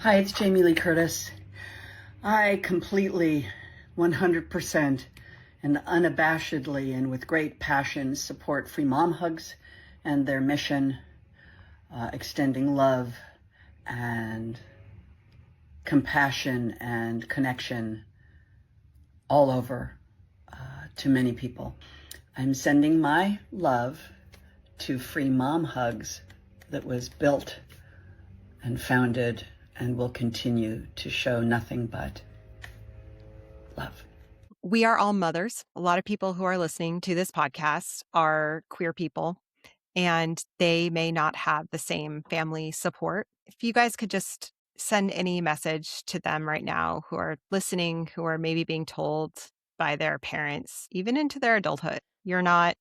Hi, it's Jamie Lee Curtis. I completely, 100%, and unabashedly and with great passion support Free Mom Hugs and their mission, extending love and compassion and connection all over to many people. I'm sending my love to Free Mom Hugs that was built and founded and will continue to show nothing but love. We are all mothers. A lot of people who are listening to this podcast are queer people, and they may not have the same family support. If you guys could just send any message to them right now who are listening, who are maybe being told by their parents, even into their adulthood, you're not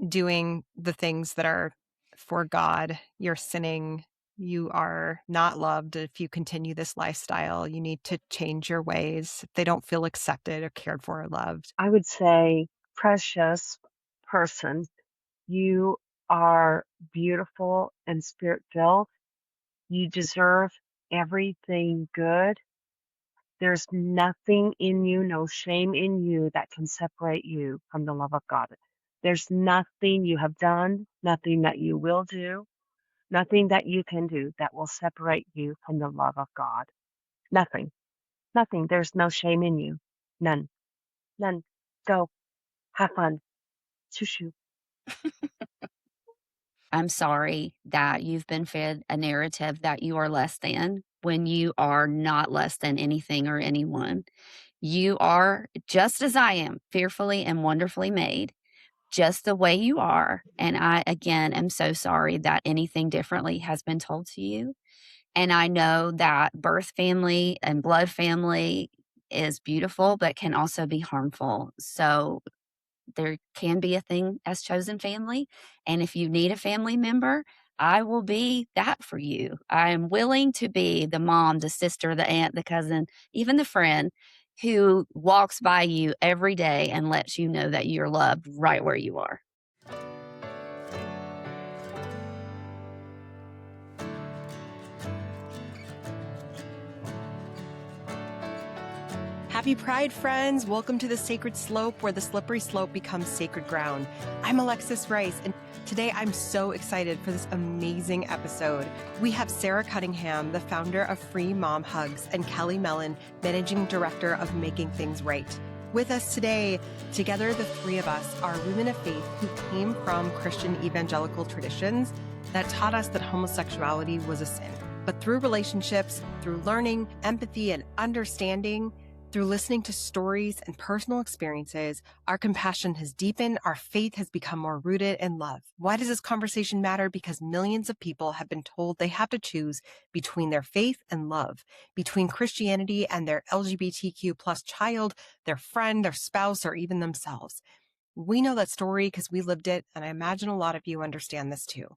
doing the things that are for God, you're sinning. You are not loved if you continue this lifestyle. You need to change your ways if they don't feel accepted or cared for or loved. I would say, precious person, you are beautiful and spirit-filled. You deserve everything good. There's nothing in you, no shame in you that can separate you from the love of God. There's nothing you have done, nothing that you will do, nothing that you can do that will separate you from the love of God. Nothing. Nothing. There's no shame in you. None. None. Go. Have fun. Shoo. I'm sorry that you've been fed a narrative that you are less than when you are not less than anything or anyone. You are just as I am, fearfully and wonderfully made, just the way you are. And I, again, am so sorry that anything differently has been told to you. And I know that birth family and blood family is beautiful, but can also be harmful. So there can be a thing as chosen family. And if you need a family member, I will be that for you. I am willing to be the mom, the sister, the aunt, the cousin, even the friend who walks by you every day and lets you know that you're loved right where you are. Happy Pride, friends. Welcome to the Sacred Slope, where the slippery slope becomes sacred ground. I'm Alexis Rice, and today I'm so excited for this amazing episode. We have Sara Cunningham, the founder of Free Mom Hugs, and Kelly Mellen, managing director of Making Things Right. With us today, together the three of us are women of faith who came from Christian evangelical traditions that taught us that homosexuality was a sin. But through relationships, through learning, empathy, and understanding, through listening to stories and personal experiences, our compassion has deepened, our faith has become more rooted in love. Why does this conversation matter? Because millions of people have been told they have to choose between their faith and love, between Christianity and their LGBTQ plus child, their friend, their spouse, or even themselves. We know that story because we lived it, and I imagine a lot of you understand this too.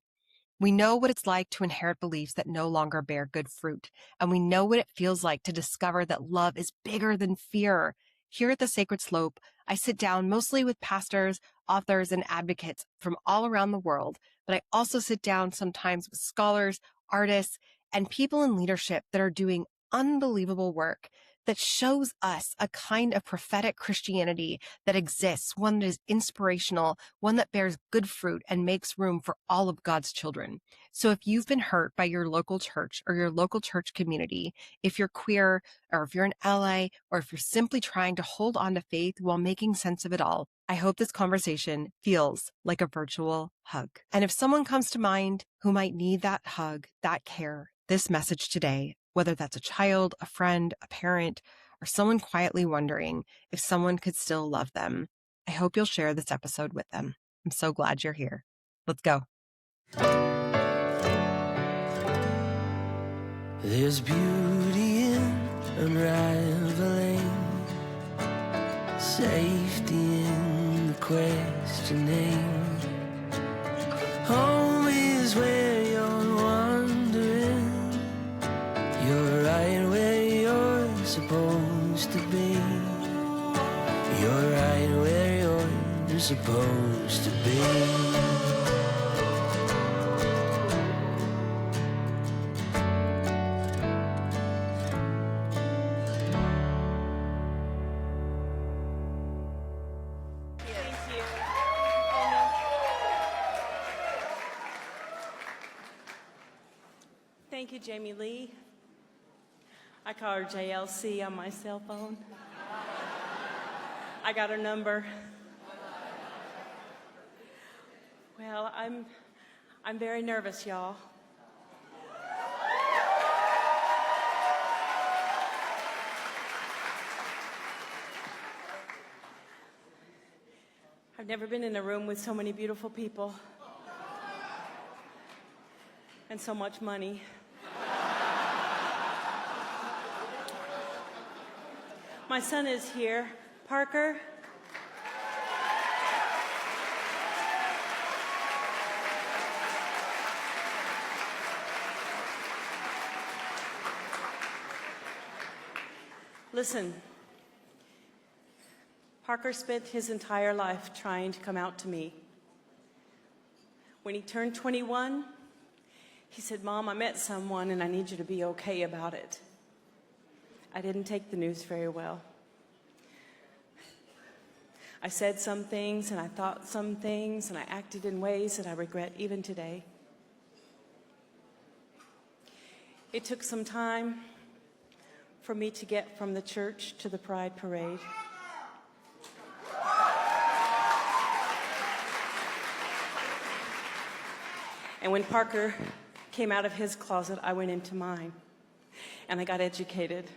We know what it's like to inherit beliefs that no longer bear good fruit, and we know what it feels like to discover that love is bigger than fear. Here at the Sacred Slope, I sit down mostly with pastors, authors, and advocates from all around the world, but I also sit down sometimes with scholars, artists, and people in leadership that are doing unbelievable work that shows us a kind of prophetic Christianity that exists, one that is inspirational, one that bears good fruit and makes room for all of God's children. So if you've been hurt by your local church or your local church community, if you're queer or if you're an ally, or if you're simply trying to hold on to faith while making sense of it all, I hope this conversation feels like a virtual hug. And if someone comes to mind who might need that hug, that care, this message today, whether that's a child, a friend, a parent, or someone quietly wondering if someone could still love them, I hope you'll share this episode with them. I'm so glad you're here. Let's go. There's beauty in unraveling, safety in the questioning. Home is where you're wandering. You're right where you're supposed to be. You're right where you're supposed to be. Jamie Lee. I call her JLC on my cell phone. I got her number. Well, I'm very nervous, y'all. I've never been in a room with so many beautiful people and so much money. My son is here. Parker. Listen, Parker spent his entire life trying to come out to me. When he turned 21, he said, "Mom, I met someone and I need you to be okay about it." I didn't take the news very well. I said some things and I thought some things and I acted in ways that I regret even today. It took some time for me to get from the church to the Pride Parade. And when Parker came out of his closet, I went into mine and I got educated.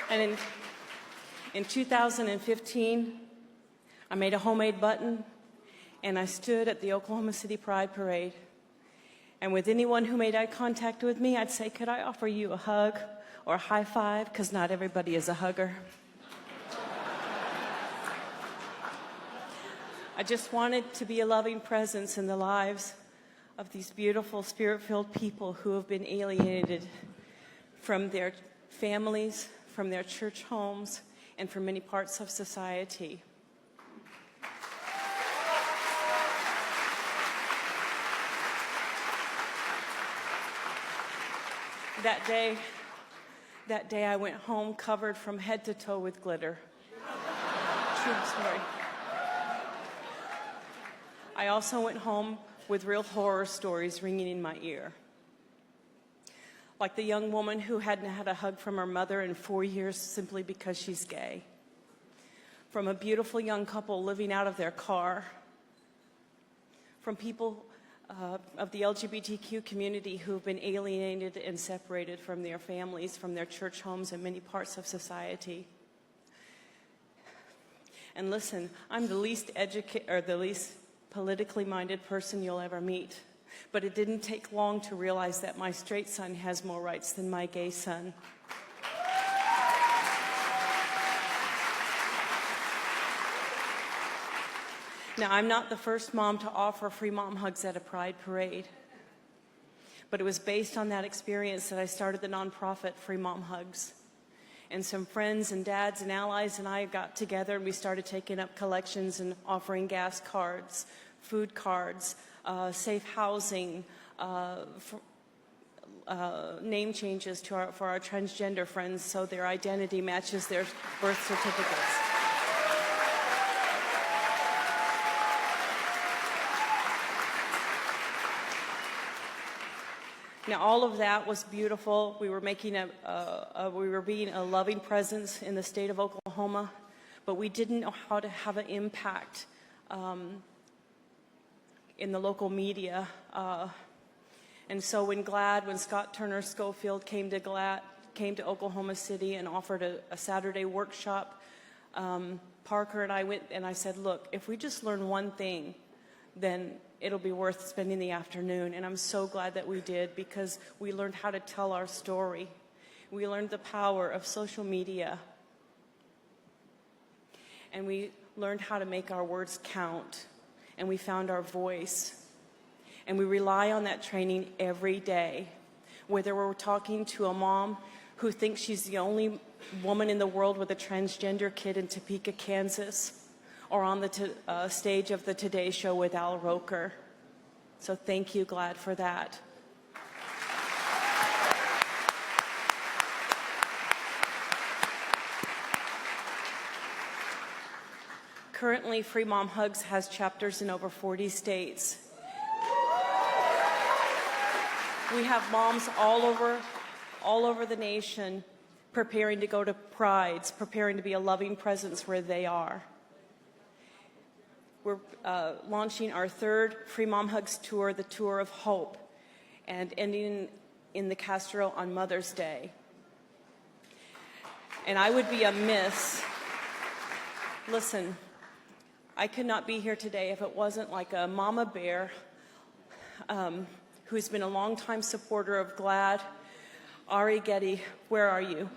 And in 2015, I made a homemade button and I stood at the Oklahoma City Pride Parade. And with anyone who made eye contact with me, I'd say, "Could I offer you a hug or a high five?" Because not everybody is a hugger. I just wanted to be a loving presence in the lives of these beautiful, spirit-filled people who have been alienated from their families, from their church homes, and from many parts of society. That day I went home covered from head to toe with glitter. True story. I also went home with real horror stories ringing in my ear. Like the young woman who hadn't had a hug from her mother in 4 years simply because she's gay. From a beautiful young couple living out of their car. From people of the LGBTQ community who've been alienated and separated from their families, from their church homes, and many parts of society. And listen, I'm the least politically minded person you'll ever meet. But it didn't take long to realize that my straight son has more rights than my gay son. Now, I'm not the first mom to offer free mom hugs at a pride parade. But it was based on that experience that I started the nonprofit Free Mom Hugs. And some friends and dads and allies and I got together and we started taking up collections and offering gas cards, food cards, safe housing, name changes for our transgender friends so their identity matches their birth certificates. Now, all of that was beautiful. We were being a loving presence in the state of Oklahoma, but we didn't know how to have an impact in the local media. And so when Scott Turner Schofield came to Oklahoma City and offered a Saturday workshop, Parker and I went and I said, "Look, if we just learn one thing, then it'll be worth spending the afternoon." And I'm so glad that we did, because we learned how to tell our story. We learned the power of social media. And we learned how to make our words count. And we found our voice. And we rely on that training every day. Whether we're talking to a mom who thinks she's the only woman in the world with a transgender kid in Topeka, Kansas, or on the stage of the Today Show with Al Roker. So thank you, GLAAD, for that. Currently, Free Mom Hugs has chapters in over 40 states. We have moms all over the nation preparing to go to prides, preparing to be a loving presence where they are. We're launching our third Free Mom Hugs tour, the Tour of Hope, and ending in the Castro on Mother's Day. And I would be amiss. Listen, I could not be here today if it wasn't like a mama bear who's been a longtime supporter of GLAAD. Ari Getty, where are you?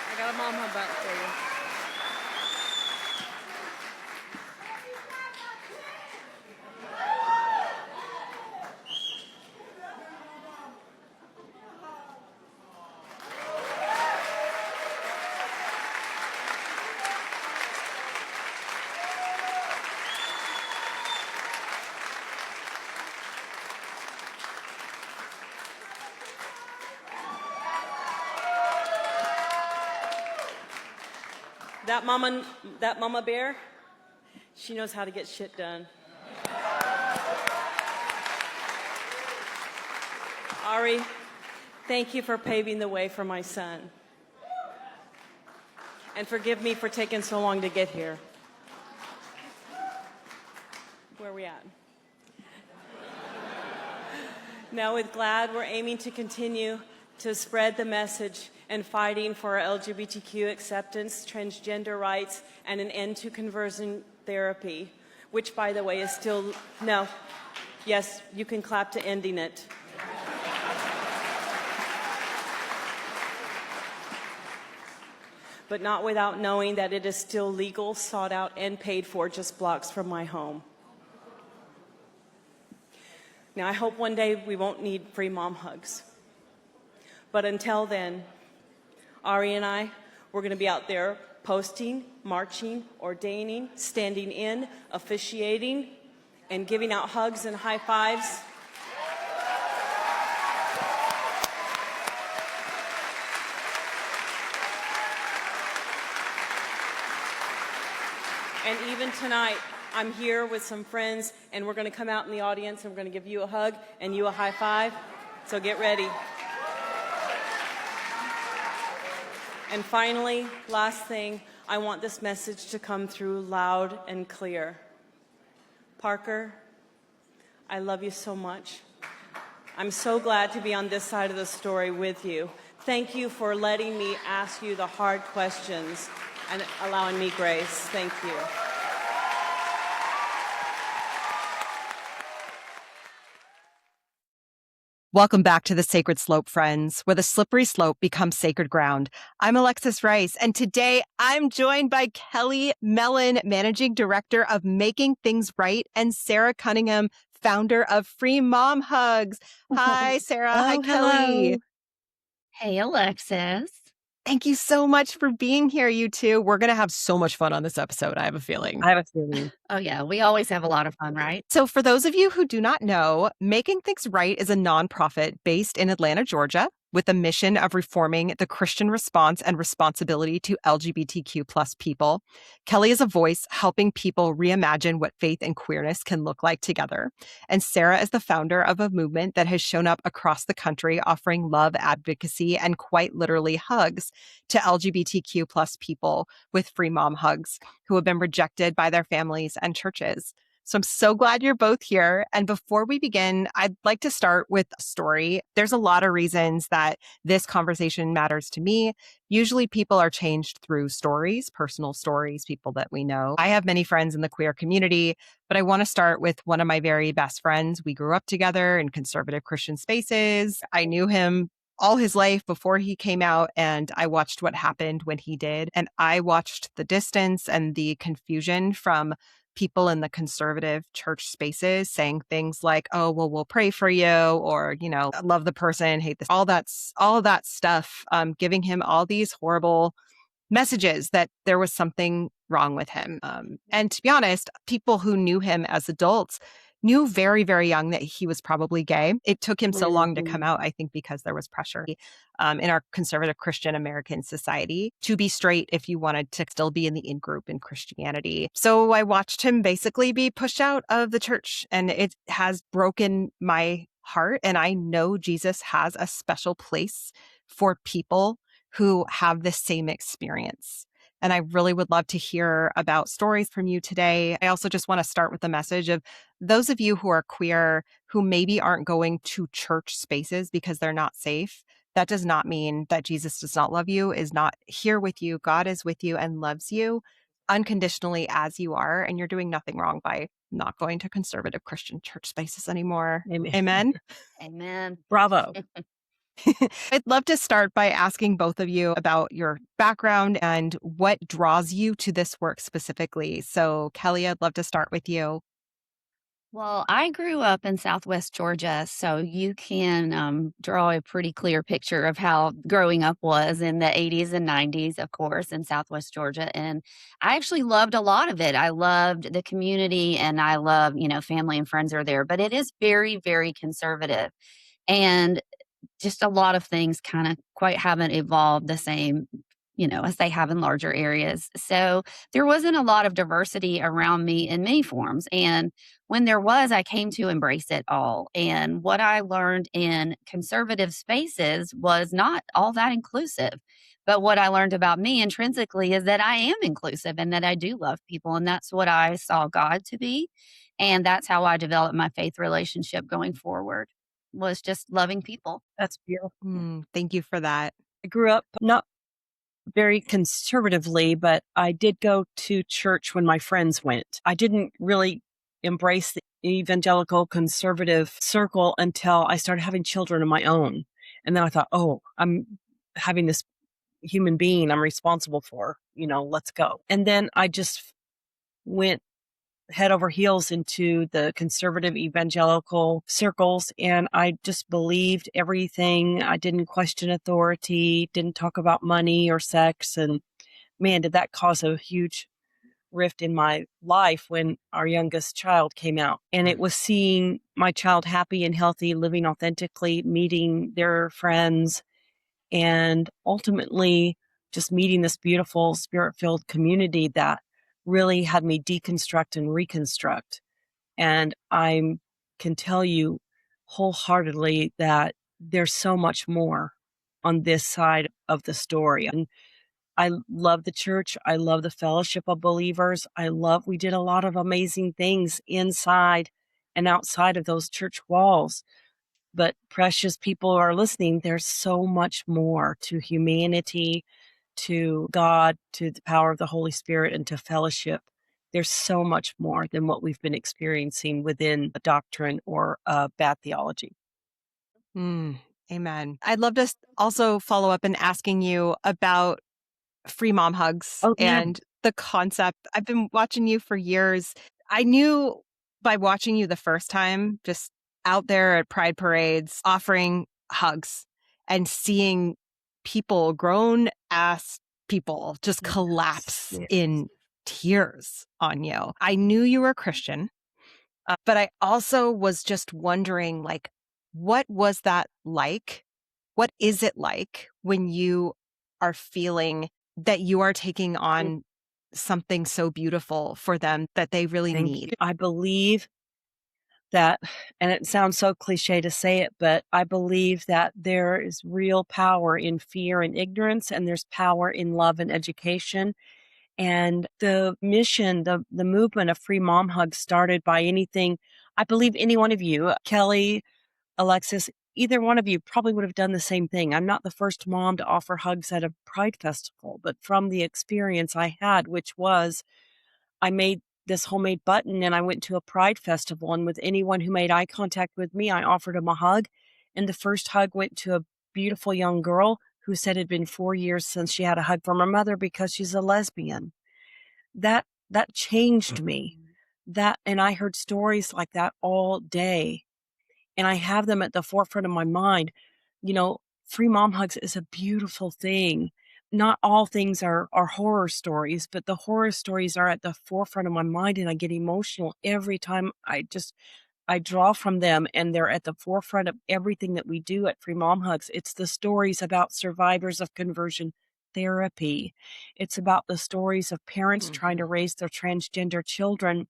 I got a mom hug button for you. That mama bear, she knows how to get shit done. Ari, thank you for paving the way for my son. And forgive me for taking so long to get here. Where are we at? Now with GLAAD, we're aiming to continue to spread the message and fighting for LGBTQ acceptance, transgender rights, and an end to conversion therapy, which, by the way, is still, no, yes, you can clap to ending it. But not without knowing that it is still legal, sought out, and paid for just blocks from my home. Now, I hope one day we won't need free mom hugs. But until then, Ari and I, we're going to be out there posting, marching, ordaining, standing in, officiating, and giving out hugs and high fives. And even tonight, I'm here with some friends, and we're going to come out in the audience, and we're going to give you a hug and you a high five. So get ready. And finally, last thing, I want this message to come through loud and clear. Parker, I love you so much. I'm so glad to be on this side of the story with you. Thank you for letting me ask you the hard questions and allowing me grace. Thank you. Welcome back to the Sacred Slope, friends, where the slippery slope becomes sacred ground. I'm Alexis Rice, and today I'm joined by Kelly Mellen, Managing Director of Making Things Right, and Sara Cunningham, founder of Free Mom Hugs. Hi, Sara. Hi, Kelly. Hello. Hey, Alexis. Thank you so much for being here, you two. We're going to have so much fun on this episode, I have a feeling. I have a feeling. Oh, yeah, we always have a lot of fun, right? So for those of you who do not know, Making Things Right is a nonprofit based in Atlanta, Georgia, with a mission of reforming the Christian response and responsibility to LGBTQ plus people. Kelly is a voice helping people reimagine what faith and queerness can look like together. And Sara is the founder of a movement that has shown up across the country, offering love, advocacy, and quite literally hugs to LGBTQ plus people with free mom hugs who have been rejected by their families and churches. So I'm so glad you're both here. And before we begin, I'd like to start with a story. There's a lot of reasons that this conversation matters to me. Usually people are changed through stories, personal stories, people that we know. I have many friends in the queer community, but I want to start with one of my very best friends. We grew up together in conservative Christian spaces. I knew him all his life before he came out, and I watched what happened when he did. And I watched the distance and the confusion from people in the conservative church spaces saying things like, oh, well, we'll pray for you, or, you know, love the person, hate this, all of that stuff, giving him all these horrible messages that there was something wrong with him. And to be honest, people who knew him as adults knew very, very young that he was probably gay. It took him so long to come Mhm. out, I think, because there was pressure in our conservative Christian American society to be straight if you wanted to still be in the in group in Christianity. So I watched him basically be pushed out of the church, and it has broken my heart. And I know Jesus has a special place for people who have the same experience. And I really would love to hear about stories from you today. I also just want to start with the message of those of you who are queer, who maybe aren't going to church spaces because they're not safe. That does not mean that Jesus does not love you, is not here with you. God is with you and loves you unconditionally as you are. And you're doing nothing wrong by not going to conservative Christian church spaces anymore. Amen. Amen. Amen. Bravo. I'd love to start by asking both of you about your background and what draws you to this work specifically. So, Kelly, I'd love to start with you. Well, I grew up in Southwest Georgia, so you can draw a pretty clear picture of how growing up was in the 80s and 90s, of course, in Southwest Georgia. And I actually loved a lot of it. I loved the community and I love, family and friends are there, but it is very, very conservative. And just a lot of things kind of quite haven't evolved the same, as they have in larger areas. So there wasn't a lot of diversity around me in many forms. And when there was, I came to embrace it all. And what I learned in conservative spaces was not all that inclusive. But what I learned about me intrinsically is that I am inclusive and that I do love people. And that's what I saw God to be. And that's how I developed my faith relationship going forward, was just loving people. That's beautiful. Thank you for that. I grew up not very conservatively, but I did go to church when my friends went. I didn't really embrace the evangelical conservative circle until I started having children of my own. And then I thought, oh, I'm having this human being I'm responsible for, let's go. And then I just went head over heels into the conservative evangelical circles. And I just believed everything. I didn't question authority, didn't talk about money or sex. And man, did that cause a huge rift in my life when our youngest child came out. And it was seeing my child happy and healthy, living authentically, meeting their friends, and ultimately just meeting this beautiful spirit-filled community that really had me deconstruct and reconstruct. And I can tell you wholeheartedly that there's so much more on this side of the story. And I love the church. I love the fellowship of believers. We did a lot of amazing things inside and outside of those church walls. But precious people are listening, there's so much more to humanity, to God, to the power of the Holy Spirit, and to fellowship. There's so much more than what we've been experiencing within a doctrine or a bad theology. Amen. I'd love to also follow up in asking you about free mom hugs Oh, yeah. and the concept. I've been watching you for years. I knew by watching you the first time, just out there at pride parades, offering hugs and seeing people, grown ass people, just collapse Yes. in tears on you. I knew you were a Christian, but I also was just wondering, like, what was that like? What is it like when you are feeling that you are taking on something so beautiful for them that they really Thank need? you. I believe that, and it sounds so cliche to say it, but I believe that there is real power in fear and ignorance, and there's power in love and education. And the mission, the movement of free mom hugs started by anything. I believe any one of you, Kelly, Alexis, either one of you probably would have done the same thing. I'm not the first mom to offer hugs at a pride festival, but from the experience I had, which was I made this homemade button and I went to a pride festival, and with anyone who made eye contact with me, I offered them a hug. And the first hug went to a beautiful young girl who said it had been 4 years since she had a hug from her mother because she's a lesbian. That changed me. And I heard stories like that all day, and I have them at the forefront of my mind. Free mom hugs is a beautiful thing. Not all things are horror stories, but the horror stories are at the forefront of my mind, and I get emotional every time I just I draw from them, and they're at the forefront of everything that we do at Free Mom Hugs. It's the stories about survivors of conversion therapy. It's about the stories of parents trying to raise their transgender children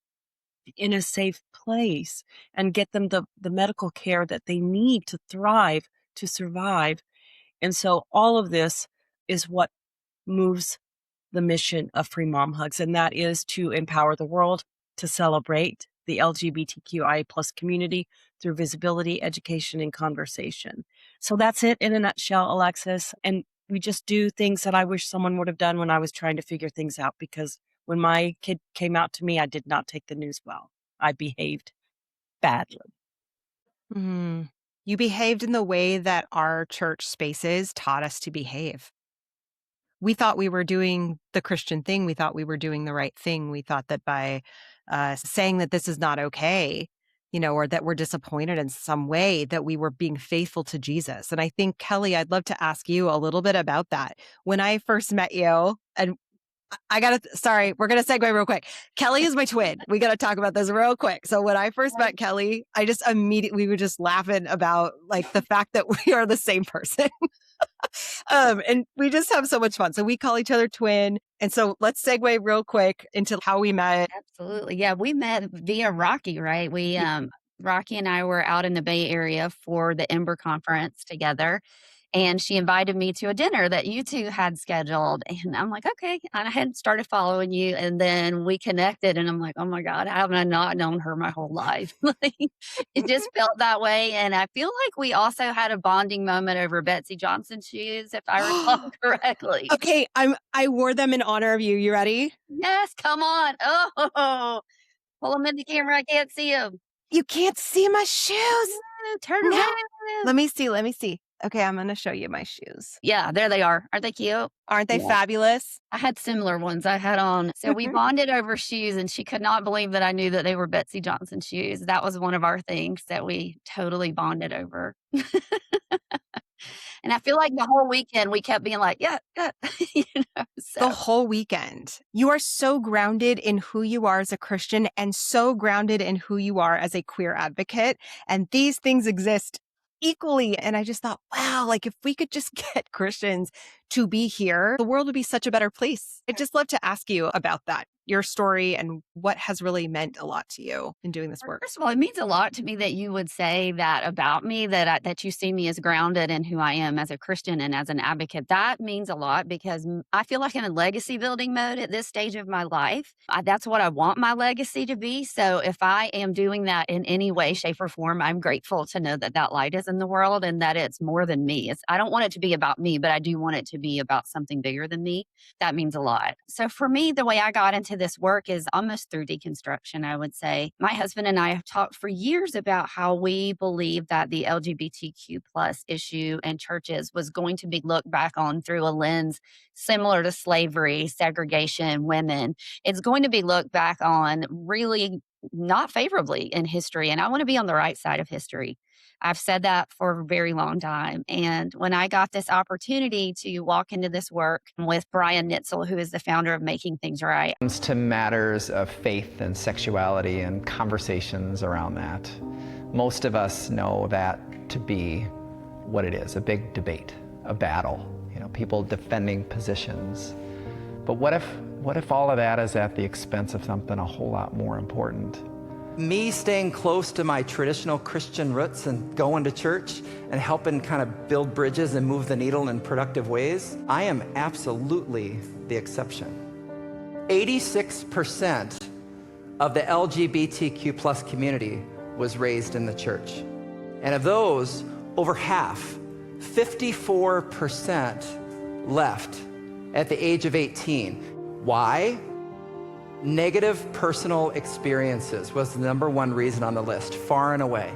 in a safe place and get them the medical care that they need to thrive, to survive. And so all of this is what moves the mission of Free Mom Hugs, and that is to empower the world to celebrate the LGBTQI plus community through visibility, education, and conversation. So that's it in a nutshell, Alexis. And we just do things that I wish someone would have done when I was trying to figure things out, because when my kid came out to me, I did not take the news well. I behaved badly. Mm. You behaved in the way that our church spaces taught us to behave. We thought we were doing the Christian thing. We thought we were doing the right thing. We thought that by saying that this is not okay, or that we're disappointed in some way, that we were being faithful to Jesus. And I think, Kelly, I'd love to ask you a little bit about that. When I first met you, and we're going to segue real quick. Kelly is my twin. We got to talk about this real quick. So when I first met Kelly, I just we were just laughing about like the fact that we are the same person. And we just have so much fun. So we call each other twin. And so let's segue real quick into how we met. Absolutely. Yeah, we met via Rocky, right? Rocky and I were out in the Bay Area for the Ember conference together. And she invited me to a dinner that you two had scheduled. And I'm like, okay. And I had started following you. And then we connected. And I'm like, oh my God, how have I not known her my whole life? Like, it just felt that way. And I feel like we also had a bonding moment over Betsy Johnson shoes, if I recall correctly. Okay. I wore them in honor of you. You ready? Yes, come on. Oh, pull them in the camera. I can't see them. You can't see my shoes. Turn around. Let me see. Okay, I'm going to show you my shoes. Yeah, there they are. Aren't they cute? Aren't they fabulous? I had similar ones I had on. So we bonded over shoes, and she could not believe that I knew that they were Betsy Johnson shoes. That was one of our things that we totally bonded over. And I feel like the whole weekend we kept being like, yeah. The whole weekend. You are so grounded in who you are as a Christian and so grounded in who you are as a queer advocate. And these things exist equally. And I just thought, wow, like if we could just get Christians to be here, the world would be such a better place. I'd just love to ask you about that, your story and what has really meant a lot to you in doing this work. First of all, it means a lot to me that you would say that about me, that you see me as grounded in who I am as a Christian and as an advocate. That means a lot because I feel like I'm in legacy building mode at this stage of my life. That's what I want my legacy to be. So if I am doing that in any way, shape, or form, I'm grateful to know that that light is in the world and that it's more than me. I don't want it to be about me, but I do want it to be about something bigger than me. That means a lot. So for me, the way I got into this work is almost through deconstruction, I would say. My husband and I have talked for years about how we believe that the LGBTQ plus issue and churches was going to be looked back on through a lens similar to slavery, segregation, women. It's going to be looked back on really not favorably in history. And I want to be on the right side of history. I've said that for a very long time. And when I got this opportunity to walk into this work with Brian Nitzel, who is the founder of Making Things Right. Comes to matters of faith and sexuality and conversations around that. Most of us know that to be what it is, a big debate, a battle, people defending positions. But what if all of that is at the expense of something a whole lot more important? Me staying close to my traditional Christian roots and going to church and helping kind of build bridges and move the needle in productive ways, I am absolutely the exception. 86% of the LGBTQ plus community was raised in the church. And of those, over half, 54% left at the age of 18. Why? Negative personal experiences was the number one reason on the list, far and away.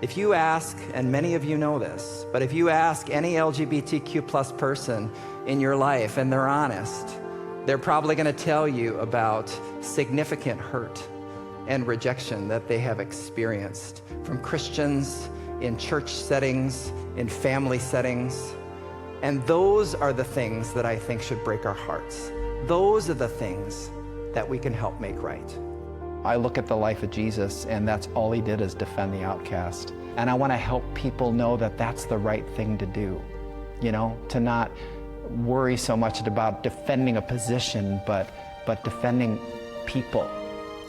If you ask, and many of you know this, but if you ask any LGBTQ plus person in your life and they're honest, they're probably going to tell you about significant hurt and rejection that they have experienced from Christians in church settings, in family settings. And those are the things that I think should break our hearts. Those are the things that we can help make right. I look at the life of Jesus, and that's all he did is defend the outcast. And I want to help people know that that's the right thing to do, to not worry so much about defending a position, but defending people,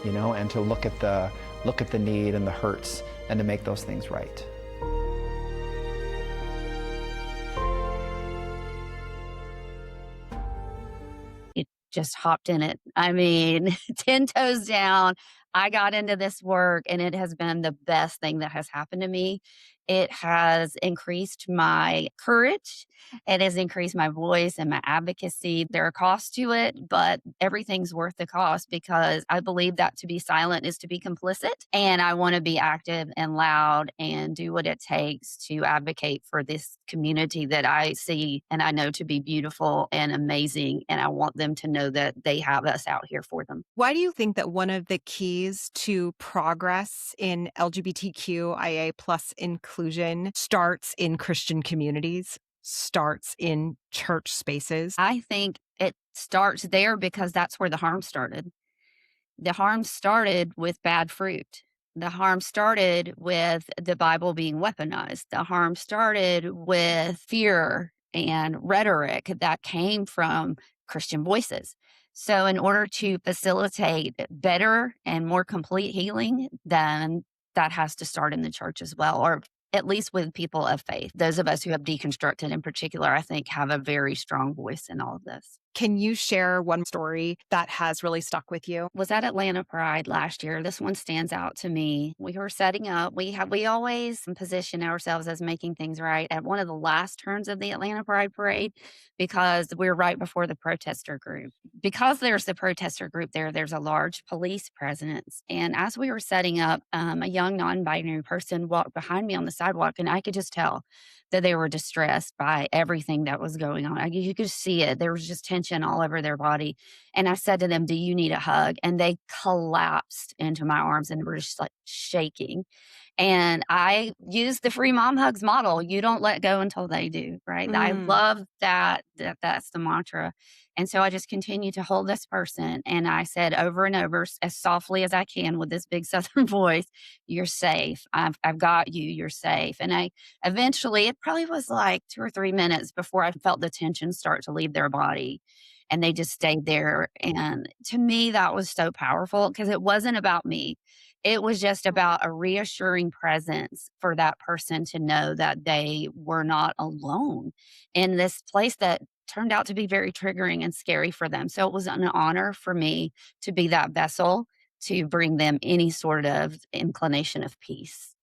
and to look at the need and the hurts and to make those things right. It just hopped in it. I mean, 10 toes down. I got into this work and it has been the best thing that has happened to me. It has increased my courage. It has increased my voice and my advocacy. There are costs to it, but everything's worth the cost because I believe that to be silent is to be complicit. And I want to be active and loud and do what it takes to advocate for this community that I see and I know to be beautiful and amazing. And I want them to know that they have us out here for them. Why do you think that one of the keys to progress in LGBTQIA plus inclusion starts in Christian communities, starts in church spaces? I think it starts there because that's where the harm started. The harm started with bad fruit. The harm started with the Bible being weaponized. The harm started with fear and rhetoric that came from Christian voices. So in order to facilitate better and more complete healing, then that has to start in the church as well, or at least with people of faith. Those of us who have deconstructed in particular, I think, have a very strong voice in all of this. Can you share one story that has really stuck with you? Was at Atlanta Pride last year. This one stands out to me. We were setting up. We always position ourselves as making things right at one of the last turns of the Atlanta Pride Parade because we're right before the protester group. Because there's the protester group there's a large police presence. And as we were setting up, a young non-binary person walked behind me on the sidewalk, and I could just tell that they were distressed by everything that was going on. You could see it. There was just tension all over their body. And I said to them, "Do you need a hug?" And they collapsed into my arms and were just like shaking. And I used the free mom hugs model. You don't let go until they do, right? I love that's the mantra. And so I just continued to hold this person. And I said over and over, as softly as I can with this big Southern voice, "You're safe. I've got you. You're safe." And I eventually, it probably was like 2 or 3 minutes before I felt the tension start to leave their body. And they just stayed there. And to me, that was so powerful because it wasn't about me. It was just about a reassuring presence for that person to know that they were not alone in this place that turned out to be very triggering and scary for them. So it was an honor for me to be that vessel to bring them any sort of inclination of peace.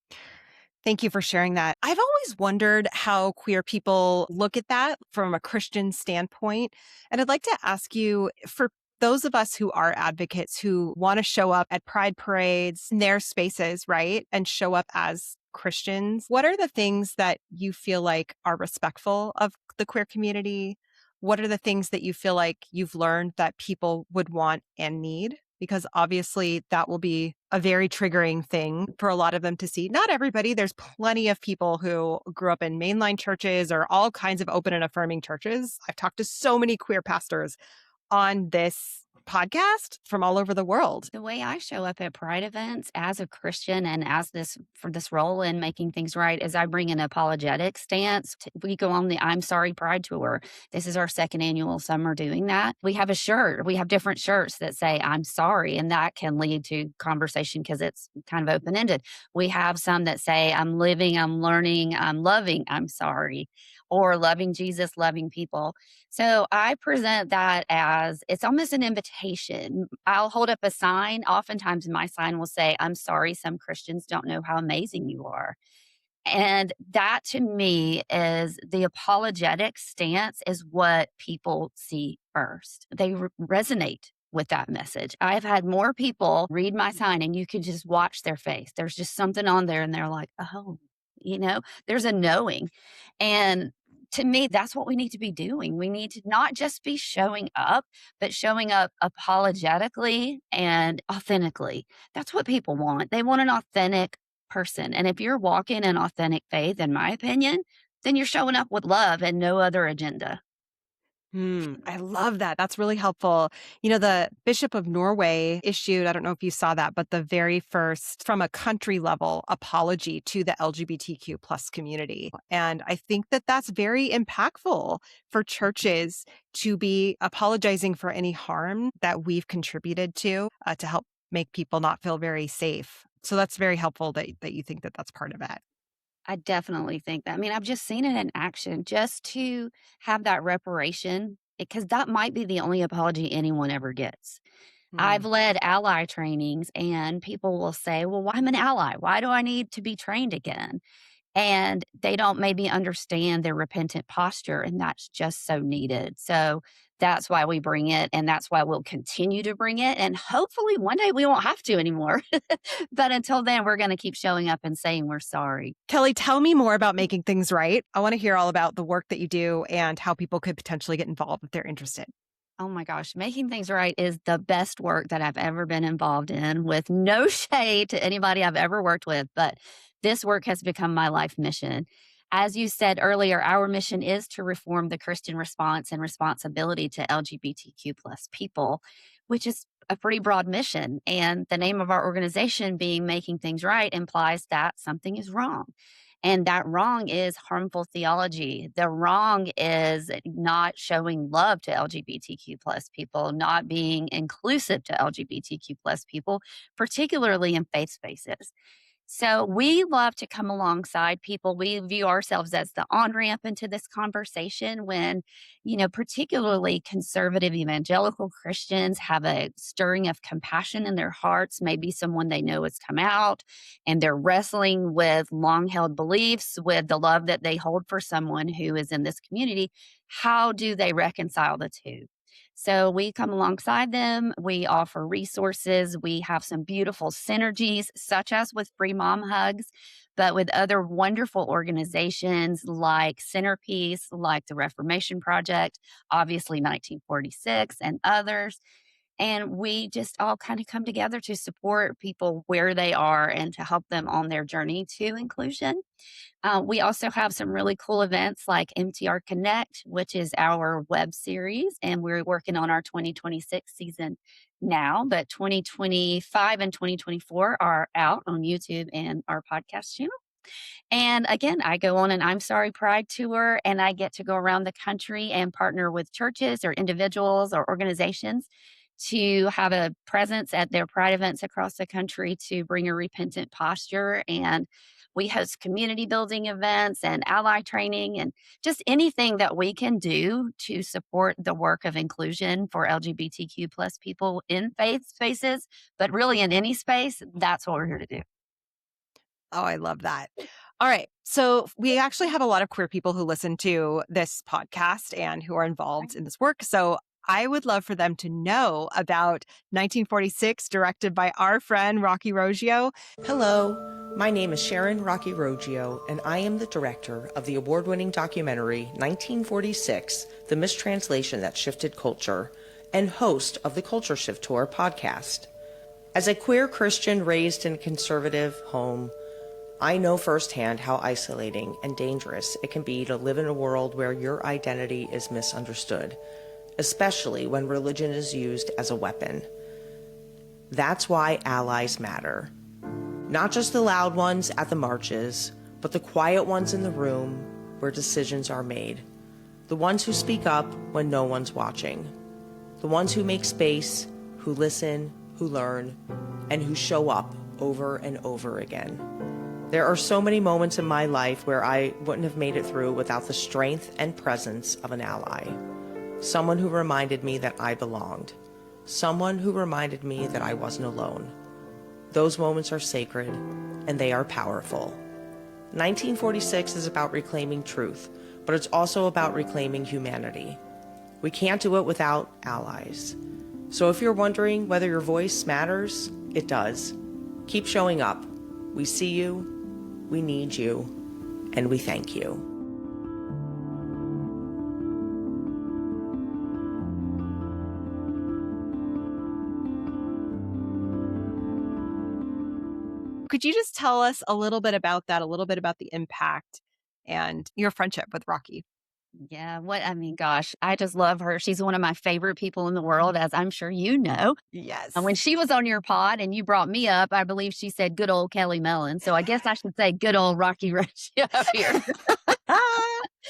Thank you for sharing that. I've always wondered how queer people look at that from a Christian standpoint. And I'd like to ask you, for those of us who are advocates who want to show up at pride parades in their spaces, right, and show up as Christians, what are the things that you feel like are respectful of the queer community? What are the things that you feel like you've learned that people would want and need? Because obviously that will be a very triggering thing for a lot of them to see. Not everybody. There's plenty of people who grew up in mainline churches or all kinds of open and affirming churches. I've talked to so many queer pastors on this podcast from all over the world. The way I show up at pride events as a Christian and as this role in making things right is I bring an apologetic stance. We go on the I'm Sorry Pride Tour. This is our second annual summer doing that. We have a shirt. We have different shirts that say I'm sorry, and that can lead to conversation because it's kind of open-ended. We have some that say I'm living, I'm learning, I'm loving, I'm sorry, or loving Jesus, loving people. So I present that as it's almost an invitation. I'll hold up a sign. Oftentimes my sign will say, "I'm sorry, some Christians don't know how amazing you are." And that to me is the apologetic stance is what people see first. They resonate with that message. I've had more people read my sign and you could just watch their face. There's just something on there and they're like, "Oh, there's a knowing." And to me, that's what we need to be doing. We need to not just be showing up, but showing up apologetically and authentically. That's what people want. They want an authentic person. And if you're walking in authentic faith, in my opinion, then you're showing up with love and no other agenda. I love that. That's really helpful. The Bishop of Norway issued, I don't know if you saw that, but the very first from a country level apology to the LGBTQ plus community. And I think that that's very impactful for churches to be apologizing for any harm that we've contributed to help make people not feel very safe. So that's very helpful that you think that that's part of it. I definitely think that. I mean, I've just seen it in action just to have that reparation, because that might be the only apology anyone ever gets. I've led ally trainings and people will say, well, why am an ally? Why do I need to be trained again? And they don't maybe understand their repentant posture, and that's just so needed. So that's why we bring it, and that's why we'll continue to bring it. And hopefully one day we won't have to anymore. But until then, we're going to keep showing up and saying we're sorry. Kelly, tell me more about Making Things Right. I want to hear all about the work that you do and how people could potentially get involved if they're interested. Oh my gosh, Making Things Right is the best work that I've ever been involved in, with no shade to anybody I've ever worked with, but this work has become my life mission. As you said earlier, our mission is to reform the Christian response and responsibility to LGBTQ plus people, which is a pretty broad mission. And the name of our organization being Making Things Right implies that something is wrong. And that wrong is harmful theology. The wrong is not showing love to LGBTQ plus people, not being inclusive to LGBTQ plus people, particularly in faith spaces. So we love to come alongside people. We view ourselves as the on-ramp into this conversation when, particularly conservative evangelical Christians have a stirring of compassion in their hearts. Maybe someone they know has come out and they're wrestling with long-held beliefs, with the love that they hold for someone who is in this community. How do they reconcile the two? So we come alongside them. We offer resources. We have some beautiful synergies, such as with Free Mom Hugs, but with other wonderful organizations like Centerpiece, like the Reformation Project, obviously 1946, and others. And we just all kind of come together to support people where they are and to help them on their journey to inclusion. We also have some really cool events like MTR Connect, which is our web series, and we're working on our 2026 season now, but 2025 and 2024 are out on YouTube and our podcast channel. And again, I go on an I'm Sorry Pride tour, and I get to go around the country and partner with churches or individuals or organizations to have a presence at their pride events across the country to bring a repentant posture. And we host community building events and ally training and just anything that we can do to support the work of inclusion for LGBTQ plus people in faith spaces, but really in any space. That's what we're here to do. Oh, I love that. All right. So we actually have a lot of queer people who listen to this podcast and who are involved in this work. So I would love for them to know about 1946, directed by our friend Rocky Roggio. Hello, my name is Sharon Rocky Roggio, and I am the director of the award-winning documentary 1946, The Mistranslation That Shifted Culture, and host of the Culture Shift Tour podcast. As a queer Christian raised in a conservative home, I know firsthand how isolating and dangerous it can be to live in a world where your identity is misunderstood, especially when religion is used as a weapon. That's why allies matter. Not just the loud ones at the marches, but the quiet ones in the room where decisions are made. The ones who speak up when no one's watching. The ones who make space, who listen, who learn, and who show up over and over again. There are so many moments in my life where I wouldn't have made it through without the strength and presence of an ally. Someone who reminded me that I belonged. Someone who reminded me that I wasn't alone. Those moments are sacred, and they are powerful. 1946 is about reclaiming truth, but it's also about reclaiming humanity. We can't do it without allies. So if you're wondering whether your voice matters, it does. Keep showing up. We see you, we need you, and we thank you. Could you just tell us a little bit about that, a little bit about the impact and your friendship with Rocky? Yeah, gosh, I just love her. She's one of my favorite people in the world, as I'm sure you know. And when Yes. she was on your pod and you brought me up, I believe she said good old Kelly Mellen. So I guess I should say good old Rocky Rocio up here.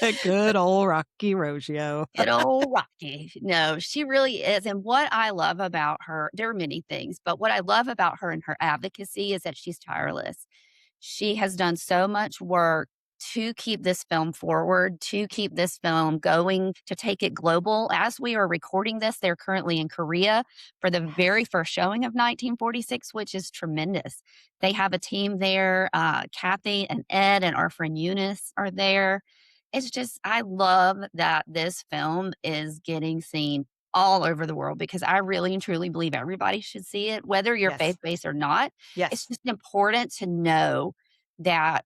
A good old Rocky Rocio. Good old Rocky. No, she really is. And what I love about her, there are many things, but what I love about her and her advocacy is that she's tireless. She has done so much work to keep this film forward, to keep this film going, to take it global. As we are recording this, they're currently in Korea for the very first showing of 1946, which is tremendous. They have a team there. Kathy and Ed and our friend Eunice are there. It's just, I love that this film is getting seen all over the world because I really and truly believe everybody should see it, whether you're Yes. faith-based or not. It's Yes. just important to know that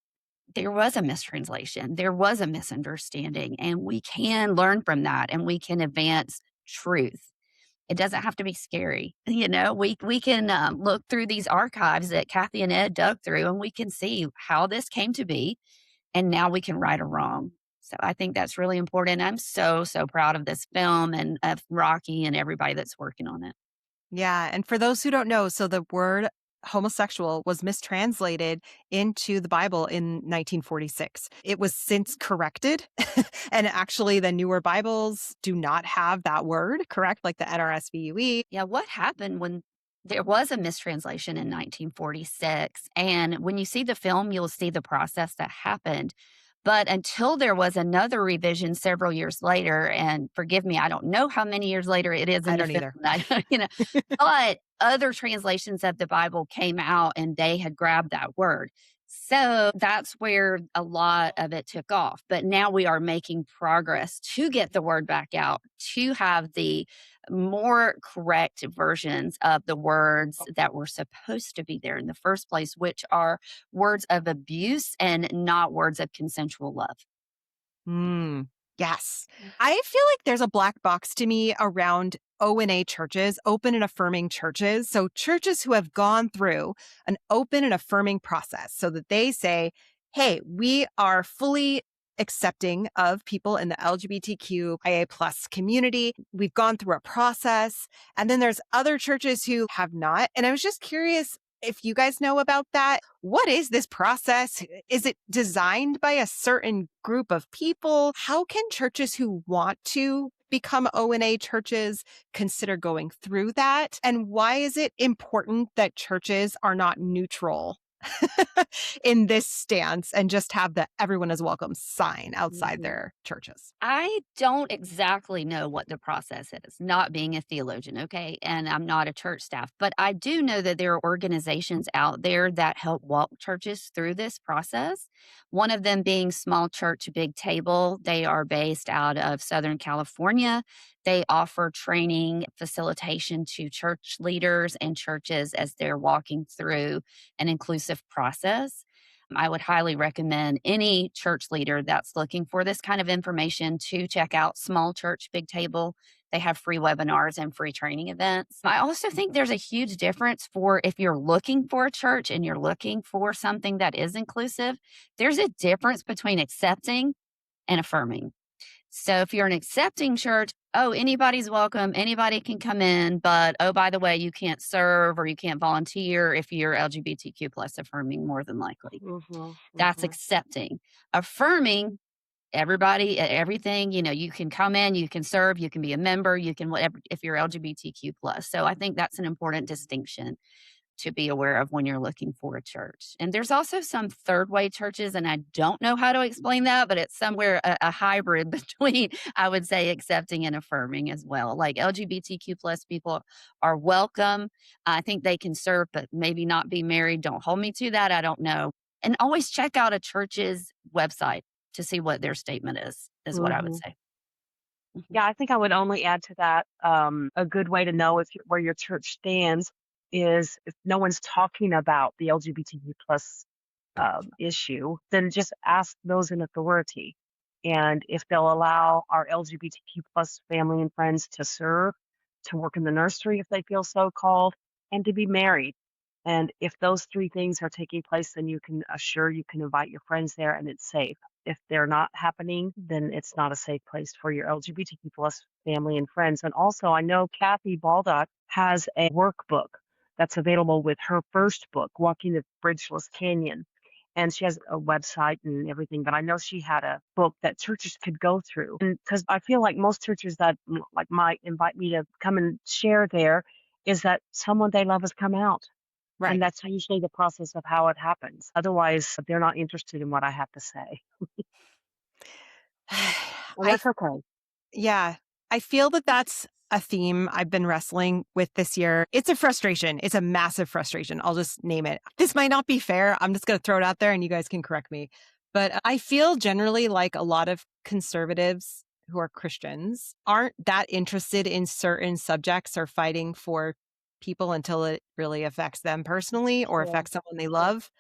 there was a mistranslation, there was a misunderstanding, and we can learn from that and we can advance truth. It doesn't have to be scary. We can look through these archives that Kathy and Ed dug through and we can see how this came to be and now we can right a wrong. So I think that's really important. I'm so, so proud of this film and of Rocky and everybody that's working on it. Yeah. And for those who don't know, so the word homosexual was mistranslated into the Bible in 1946. It was since corrected. And actually, the newer Bibles do not have that word, correct? Like the NRSVUE. Yeah, what happened when there was a mistranslation in 1946? And when you see the film, you'll see the process that happened. But until there was another revision several years later, and forgive me, I don't know how many years later it is I in the don't film, either. but other translations of the Bible came out and they had grabbed that word. So that's where a lot of it took off. But now we are making progress to get the word back out, to have the more correct versions of the words that were supposed to be there in the first place, which are words of abuse and not words of consensual love. Yes. I feel like there's a black box to me around O&A churches, open and affirming churches. So churches who have gone through an open and affirming process so that they say, hey, we are fully accepting of people in the LGBTQIA plus community. We've gone through a process. And then there's other churches who have not. And I was just curious if you guys know about that. What is this process? Is it designed by a certain group of people? How can churches who want to become O&A churches consider going through that? And why is it important that churches are not neutral in this stance and just have the everyone is welcome sign outside their churches? I don't exactly know what the process is, not being a theologian, okay? And I'm not a church staff, but I do know that there are organizations out there that help walk churches through this process. One of them being Small Church Big Table. They are based out of Southern California. They offer training, facilitation to church leaders and churches as they're walking through an inclusive process. I would highly recommend any church leader that's looking for this kind of information to check out Small Church Big Table. They have free webinars and free training events. I also think there's a huge difference for if you're looking for a church and you're looking for something that is inclusive, there's a difference between accepting and affirming. So if you're an accepting church, oh, anybody's welcome, anybody can come in, but oh, by the way, you can't serve or you can't volunteer if you're LGBTQ plus affirming, more than likely. That's accepting. Affirming, everybody, everything, you can come in, you can serve, you can be a member, you can whatever if you're LGBTQ plus. So I think that's an important distinction to be aware of when you're looking for a church. And there's also some third way churches, and I don't know how to explain that, but it's somewhere a hybrid between, I would say, accepting and affirming as well. Like LGBTQ plus people are welcome. I think they can serve, but maybe not be married. Don't hold me to that. I don't know. And always check out a church's website to see what their statement is what I would say. Yeah, I think I would only add to that a good way to know where your church stands is if no one's talking about the LGBTQ plus issue, then just ask those in authority. And if they'll allow our LGBTQ plus family and friends to serve, to work in the nursery if they feel so called, and to be married. And if those three things are taking place, then you can invite your friends there and it's safe. If they're not happening, then it's not a safe place for your LGBTQ plus family and friends. And also, I know Kathy Baldock has a workbook that's available with her first book, Walking the Bridgeless Canyon. And she has a website and everything, but I know she had a book that churches could go through. Because I feel like most churches that like might invite me to come and share there is that someone they love has come out. Right. And that's usually the process of how it happens. Otherwise, they're not interested in what I have to say. And that's okay. Yeah, I feel that that's a theme I've been wrestling with this year. It's a frustration. It's a massive frustration. I'll just name it. This might not be fair. I'm just going to throw it out there and you guys can correct me. But I feel generally like a lot of conservatives who are Christians aren't that interested in certain subjects or fighting for people until it really affects them personally or Yeah. affects someone they love.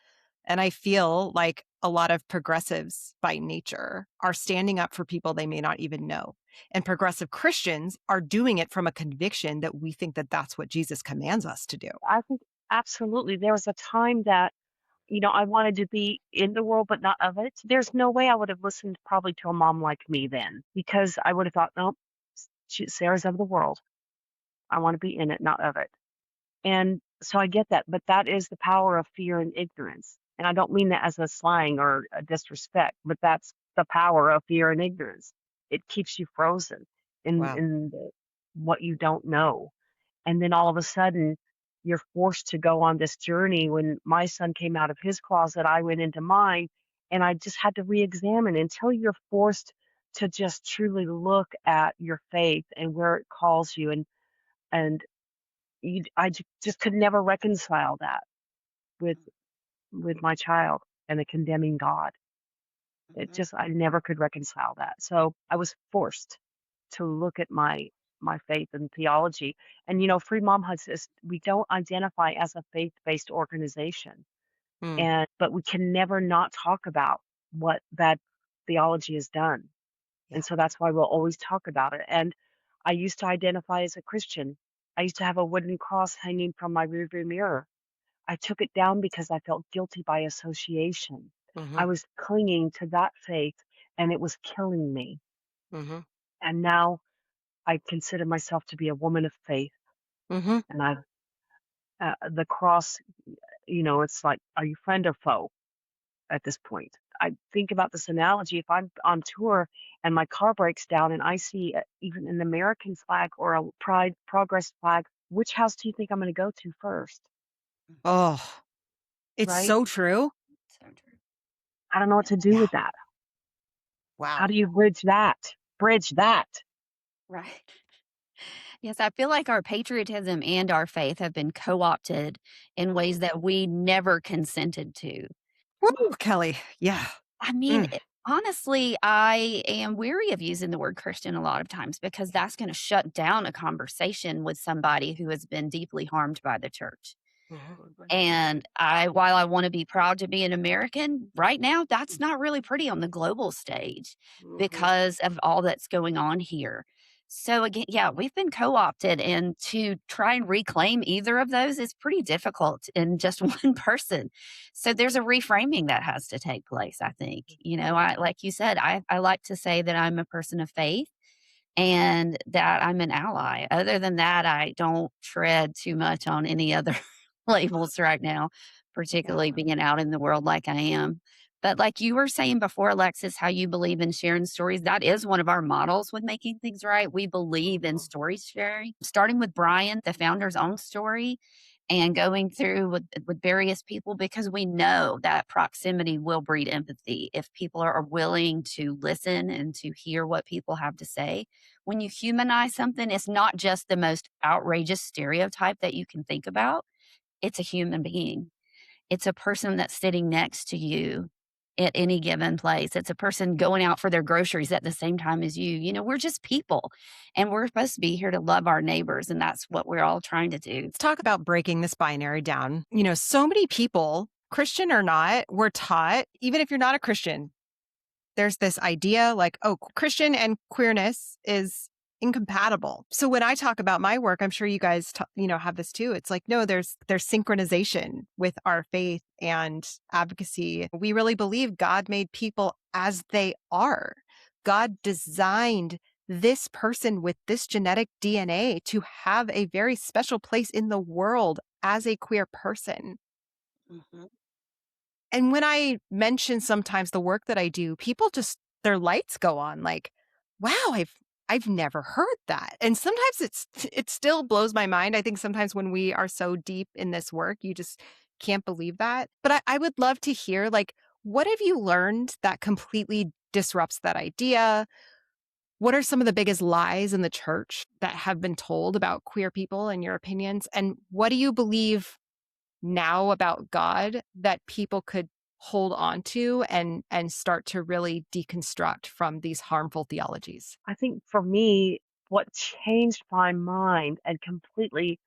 And I feel like a lot of progressives by nature are standing up for people they may not even know. And progressive Christians are doing it from a conviction that we think that that's what Jesus commands us to do. I think absolutely. There was a time that, I wanted to be in the world, but not of it. There's no way I would have listened probably to a mom like me then, because I would have thought, nope, Sarah's of the world. I want to be in it, not of it. And so I get that, but that is the power of fear and ignorance. And I don't mean that as a slang or a disrespect, but that's the power of fear and ignorance. It keeps you frozen Wow. in what you don't know. And then all of a sudden, you're forced to go on this journey. When my son came out of his closet, I went into mine, and I just had to re-examine until you're forced to just truly look at your faith and where it calls you. And just could never reconcile that with my child and a condemning God. I never could reconcile that. So I was forced to look at my faith and theology. And Free Mom Hugs is, we don't identify as a faith-based organization, Mm. but we can never not talk about what that theology has done. Yeah. And so that's why we'll always talk about it. And I used to identify as a Christian. I used to have a wooden cross hanging from my rearview mirror. I took it down because I felt guilty by association. Mm-hmm. I was clinging to that faith and it was killing me. Mm-hmm. And now I consider myself to be a woman of faith. Mm-hmm. And the cross, it's like, are you friend or foe at this point? I think about this analogy. If I'm on tour and my car breaks down and I see even an American flag or a Pride Progress flag, which house do you think I'm going to go to first? Oh, it's Right? so true. So true. I don't know what to do Yeah. with that. Wow. How do you bridge that? Bridge that. Right. Yes, I feel like our patriotism and our faith have been co-opted in ways that we never consented to. Woo, Kelly. Yeah. I mean, honestly, I am weary of using the word Christian a lot of times because that's going to shut down a conversation with somebody who has been deeply harmed by the church. And while I want to be proud to be an American, right now, that's not really pretty on the global stage because of all that's going on here. So again, yeah, we've been co-opted, and to try and reclaim either of those is pretty difficult in just one person. So there's a reframing that has to take place, I think. Like you said, I like to say that I'm a person of faith and that I'm an ally. Other than that, I don't tread too much on any other labels right now, particularly being out in the world like I am. But like you were saying before, Alexis, how you believe in sharing stories, that is one of our models with making things right. We believe in story sharing, starting with Brian, the founder's own story, and going through with various people because we know that proximity will breed empathy. If people are willing to listen and to hear what people have to say, when you humanize something, it's not just the most outrageous stereotype that you can think about. It's a human being. It's a person that's sitting next to you at any given place. It's a person going out for their groceries at the same time as you. We're just people, and we're supposed to be here to love our neighbors, and that's what we're all trying to do. Let's talk about breaking this binary down. So many people, Christian or not, were taught, even if you're not a Christian, there's this idea like, oh, Christian and queerness is incompatible. So when I talk about my work, I'm sure you guys, have this too. It's like, no, there's synchronization with our faith and advocacy. We really believe God made people as they are. God designed this person with this genetic DNA to have a very special place in the world as a queer person. Mm-hmm. And when I mention sometimes the work that I do, people just their lights go on like, wow, I've never heard that. And sometimes it still blows my mind. I think sometimes when we are so deep in this work, you just can't believe that. But I would love to hear, like, what have you learned that completely disrupts that idea? What are some of the biggest lies in the church that have been told about queer people, in your opinions? And what do you believe now about God that people could hold on to and start to really deconstruct from these harmful theologies? I think for me, what changed my mind and completely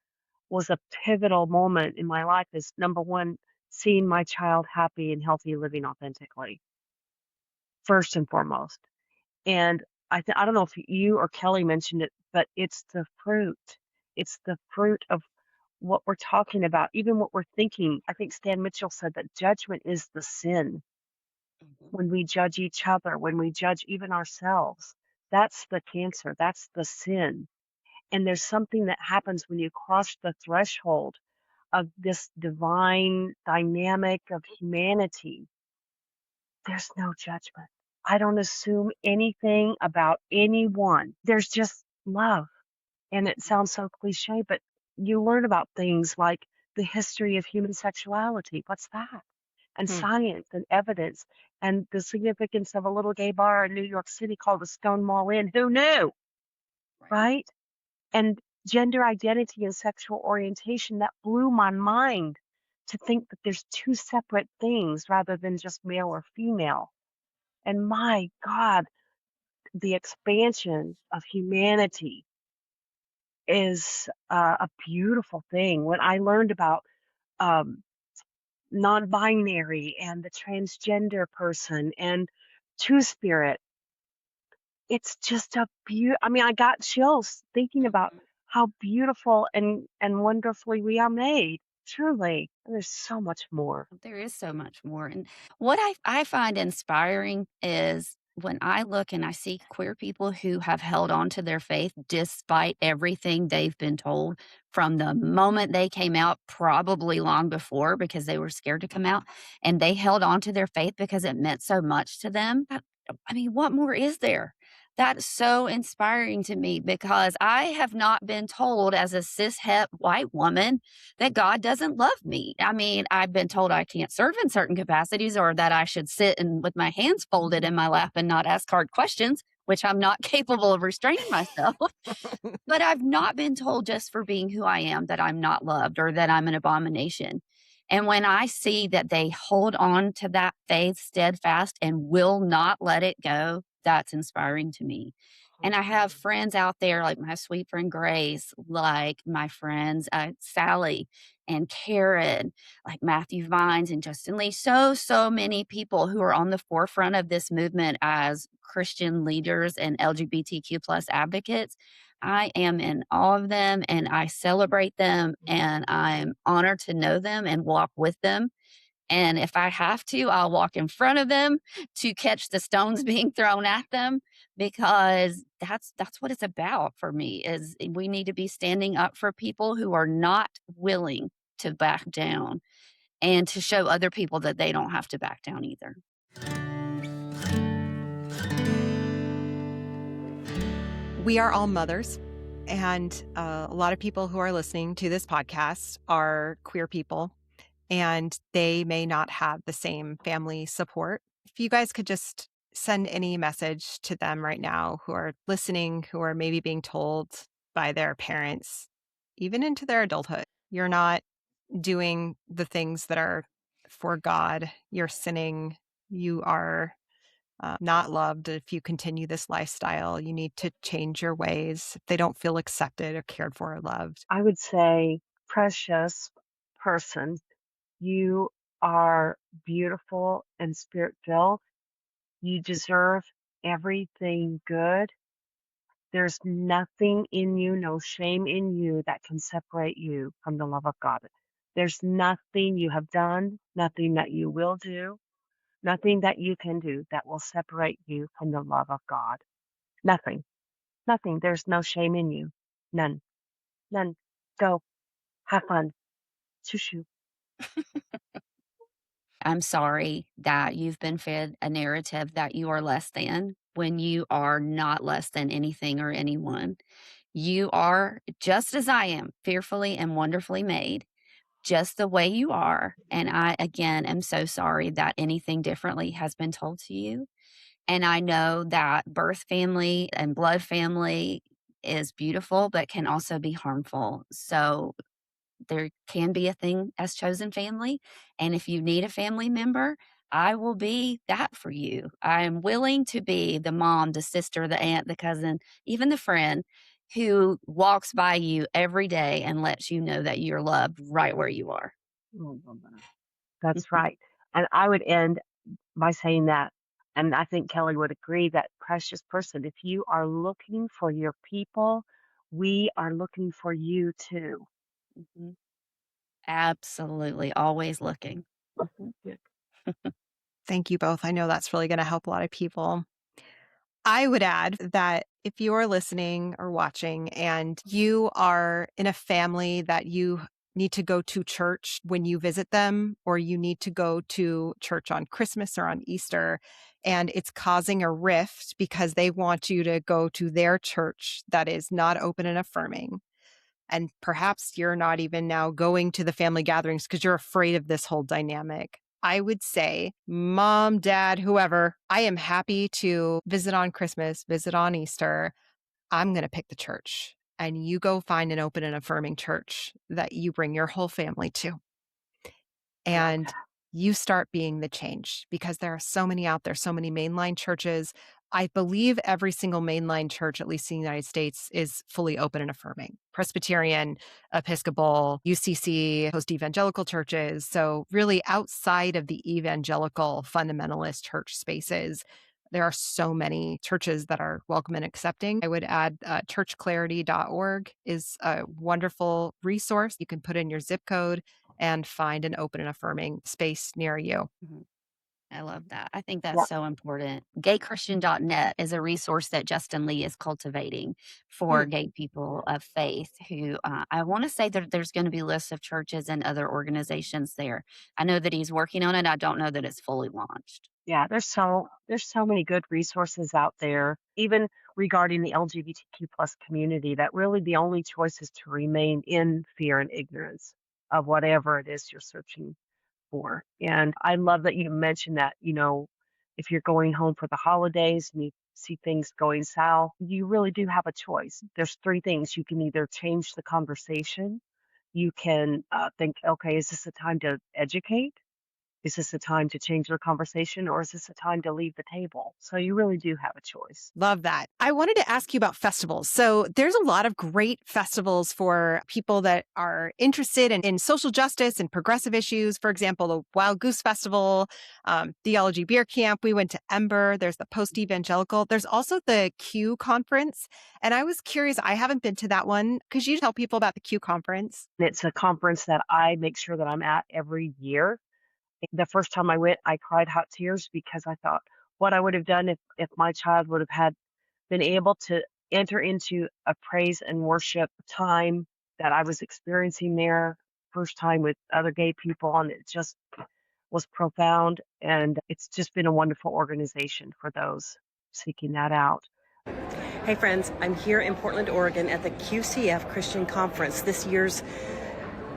was a pivotal moment in my life is number one, seeing my child happy and healthy, living authentically, first and foremost. And I don't know if you or Kelly mentioned it, but it's the fruit. It's the fruit of what we're talking about, even what we're thinking. I think Stan Mitchell said that judgment is the sin. Mm-hmm. When we judge each other, when we judge even ourselves, that's the cancer, that's the sin. And there's something that happens when you cross the threshold of this divine dynamic of humanity. There's no judgment. I don't assume anything about anyone. There's just love. And it sounds so cliche, but you learn about things like the history of human sexuality. What's that? And Hmm. science and evidence and the significance of a little gay bar in New York City called the Stonewall Inn. Who knew? Right. Right? And gender identity and sexual orientation, that blew my mind to think that there's two separate things rather than just male or female. And my God, the expansion of humanity is a beautiful thing. When I learned about um, non-binary and the transgender person and two-spirit, it's just I mean, I got chills thinking about Mm-hmm. how beautiful and wonderfully we are made. Truly, and there's so much more. There is so much more. And what I find inspiring is when I look and I see queer people who have held on to their faith despite everything they've been told from the moment they came out, probably long before because they were scared to come out, and they held on to their faith because it meant so much to them. I mean, what more is there? That's so inspiring to me because I have not been told as a cis het white woman that God doesn't love me. I mean, I've been told I can't serve in certain capacities or that I should sit and with my hands folded in my lap and not ask hard questions, which I'm not capable of restraining myself. But I've not been told just for being who I am that I'm not loved or that I'm an abomination. And when I see that they hold on to that faith steadfast and will not let it go, that's inspiring to me. And I have friends out there like my sweet friend Grace, like my friends Sally and Karen, like Matthew Vines and Justin Lee. So many people who are on the forefront of this movement as Christian leaders and LGBTQ plus advocates. I am in awe of them and I celebrate them and I'm honored to know them and walk with them. And if I have to, I'll walk in front of them to catch the stones being thrown at them because that's what it's about for me is we need to be standing up for people who are not willing to back down and to show other people that they don't have to back down either. We are all mothers, and a lot of people who are listening to this podcast are queer people, and they may not have the same family support. If you guys could just send any message to them right now who are listening, who are maybe being told by their parents, even into their adulthood, you're not doing the things that are for God, you're sinning, you are not loved if you continue this lifestyle. You need to change your ways if they don't feel accepted or cared for or loved. I would say, precious person, you are beautiful and spirit filled. You deserve everything good. There's nothing in you, no shame in you that can separate you from the love of God. There's nothing you have done, nothing that you will do, nothing that you can do that will separate you from the love of God. Nothing, nothing. There's no shame in you. None, none. Go, have fun. Shoo. I'm sorry that you've been fed a narrative that you are less than when you are not less than anything or anyone. You are just as I am, fearfully and wonderfully made, just the way you are. And I, again, am so sorry that anything differently has been told to you. And I know that birth family and blood family is beautiful, but can also be harmful. So there can be a thing as chosen family. And if you need a family member, I will be that for you. I am willing to be the mom, the sister, the aunt, the cousin, even the friend who walks by you every day and lets you know that you're loved right where you are. Oh, Mama. That's right. And I would end by saying that, and I think Kelly would agree, that precious person, if you are looking for your people, we are looking for you too. Mhm. Absolutely. Always looking. Yeah. Thank you both. I know that's really going to help a lot of people. I would add that if you are listening or watching and you are in a family that you need to go to church when you visit them, or you need to go to church on Christmas or on Easter, and it's causing a rift because they want you to go to their church that is not open and affirming. And perhaps you're not even now going to the family gatherings because you're afraid of this whole dynamic. I would say, mom, dad, whoever, I am happy to visit on Christmas, visit on Easter. I'm going to pick the church. And you go find an open and affirming church that you bring your whole family to. And you start being the change, because there are so many out there, so many mainline churches. I believe every single mainline church, at least in the United States, is fully open and affirming. Presbyterian, Episcopal, UCC, post-evangelical churches. So really outside of the evangelical fundamentalist church spaces, there are so many churches that are welcome and accepting. I would add churchclarity.org is a wonderful resource. You can put in your zip code and find an open and affirming space near you. Mhm. I love that. I think Yeah. that's so important. Gaychristian.net is a resource that Justin Lee is cultivating for gay people of faith who I want to say that there's going to be lists of churches and other organizations there. I know that he's working on it. I don't know that it's fully launched. Yeah, there's so many good resources out there, even regarding the LGBTQ plus community, that really the only choice is to remain in fear and ignorance of whatever it is you're searching for. And I love that you mentioned that, if you're going home for the holidays and you see things going south, you really do have a choice. There's three things. You can either change the conversation, you can think, okay, is this a time to educate? Is this a time to change their conversation, or is this a time to leave the table? So you really do have a choice. Love that. I wanted to ask you about festivals. So there's a lot of great festivals for people that are interested in social justice and progressive issues. For example, the Wild Goose Festival, Theology Beer Camp. We went to Ember. There's the Post Evangelical. There's also the Q Conference. And I was curious, I haven't been to that one. Could you tell people about the Q Conference? It's a conference that I make sure that I'm at every year. The first time I went, I cried hot tears because I thought what I would have done if my child would have been able to enter into a praise and worship time that I was experiencing there, first time with other gay people, and it just was profound. And it's just been a wonderful organization for those seeking that out. Hey friends, I'm here in Portland, Oregon at the QCF Christian Conference. This year's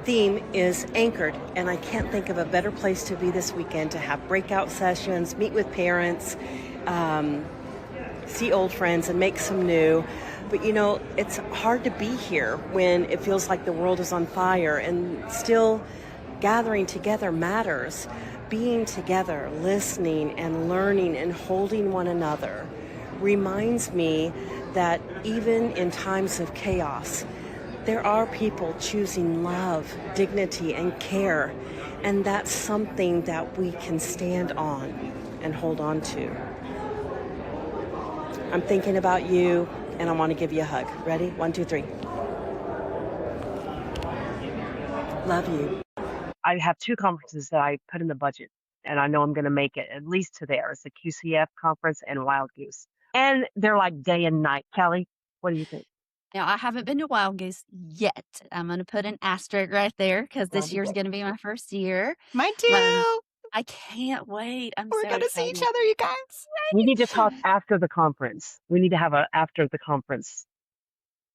theme is Anchored, and I can't think of a better place to be this weekend to have breakout sessions, meet with parents, see old friends, and make some new. But it's hard to be here when it feels like the world is on fire, and still gathering together matters. Being together, listening and learning and holding one another reminds me that even in times of chaos, there are people choosing love, dignity, and care, and that's something that we can stand on and hold on to. I'm thinking about you and I want to give you a hug. Ready? 1, 2, 3. Love you. I have 2 conferences that I put in the budget, and I know I'm going to make it at least to there. It's the QCF conference and Wild Goose. And they're like day and night. Kelly, what do you think? Now, I haven't been to Wild Goose yet. I'm going to put an asterisk right there because this year's going to be my first year. Mine too. I can't wait. I'm We're so going to see each excited. other, you guys. We need to talk after the conference. We need to have a after the conference.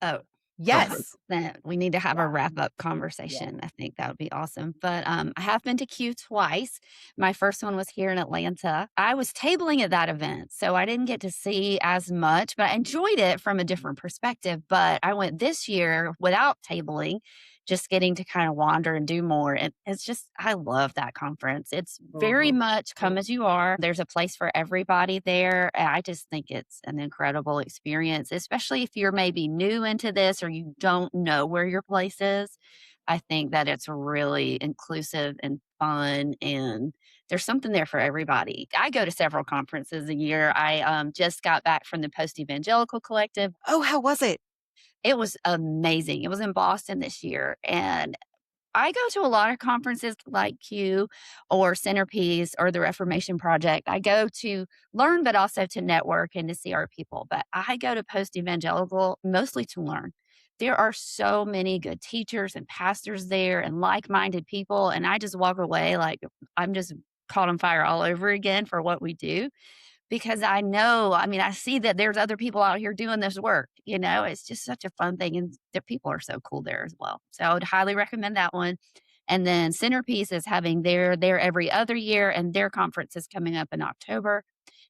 Oh, Yes. that we need to have a wrap up conversation. I think that would be awesome. But I have been to Q twice. My first one was here in Atlanta. I was tabling at that event, so I didn't get to see as much, but I enjoyed it from a different perspective. But I went this year without tabling, just getting to kind of wander and do more. And it's just, I love that conference. It's very much come as you are. There's a place for everybody there. And I just think it's an incredible experience, especially if you're maybe new into this or you don't know where your place is. I think that it's really inclusive and fun, and there's something there for everybody. I go to several conferences a year. I just got back from the Post Evangelical Collective. Oh, how was it? It was amazing. It was in Boston this year. And I go to a lot of conferences like Q or Centerpiece or the Reformation Project. I go to learn, but also to network and to see our people. But I go to Post Evangelical mostly to learn. There are so many good teachers and pastors there and like minded people. And I just walk away like I'm just caught on fire all over again for what we do. Because I know, I mean, I see that there's other people out here doing this work. It's just such a fun thing. And the people are so cool there as well. So I would highly recommend that one. And then Centerpiece is having their every other year, and their conference is coming up in October.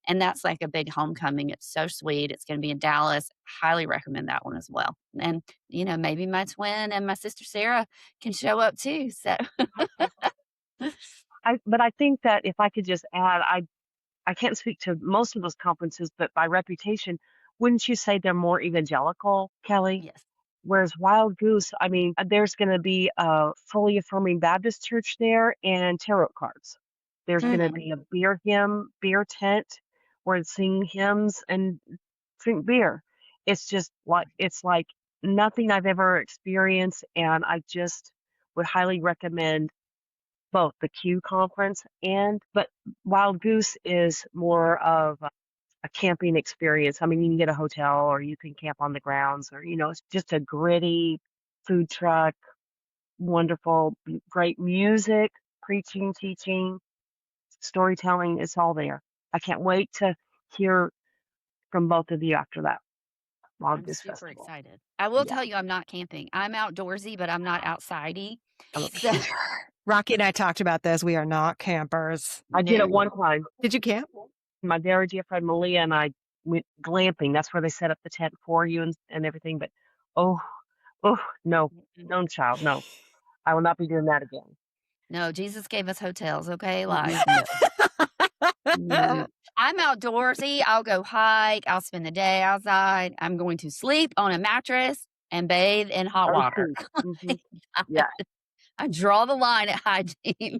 And that's like a big homecoming. It's so sweet. It's going to be in Dallas. Highly recommend that one as well. And, maybe my twin and my sister Sarah can show up too. So But I think that if I could just add, I can't speak to most of those conferences, but by reputation, wouldn't you say they're more evangelical, Kelly? yes. Whereas Wild Goose, I mean, there's going to be a fully affirming Baptist church there and tarot cards. There's going to be a beer tent where it's sing hymns and drink beer. It's like nothing I've ever experienced, and I just would highly recommend both the Q conference but Wild Goose is more of a camping experience. I mean, you can get a hotel or you can camp on the grounds or, it's just a gritty food truck, wonderful, great music, preaching, teaching, storytelling. It's all there. I can't wait to hear from both of you after that Wild I'm Goose super Festival. excited. I will Yeah. tell you, I'm not camping. I'm outdoorsy, but I'm not outsidey. So, Rocky and I talked about this. We are not campers. I did it one time. Did you camp? My very dear friend Malia and I went glamping. That's where they set up the tent for you and everything. But oh, no, child, no. I will not be doing that again. no, Jesus gave us hotels, okay? Like, Mm, I'm outdoorsy. I'll go hike. I'll spend the day outside. I'm going to sleep on a mattress and bathe in hot water. mhm. Yeah. I draw the line at hygiene.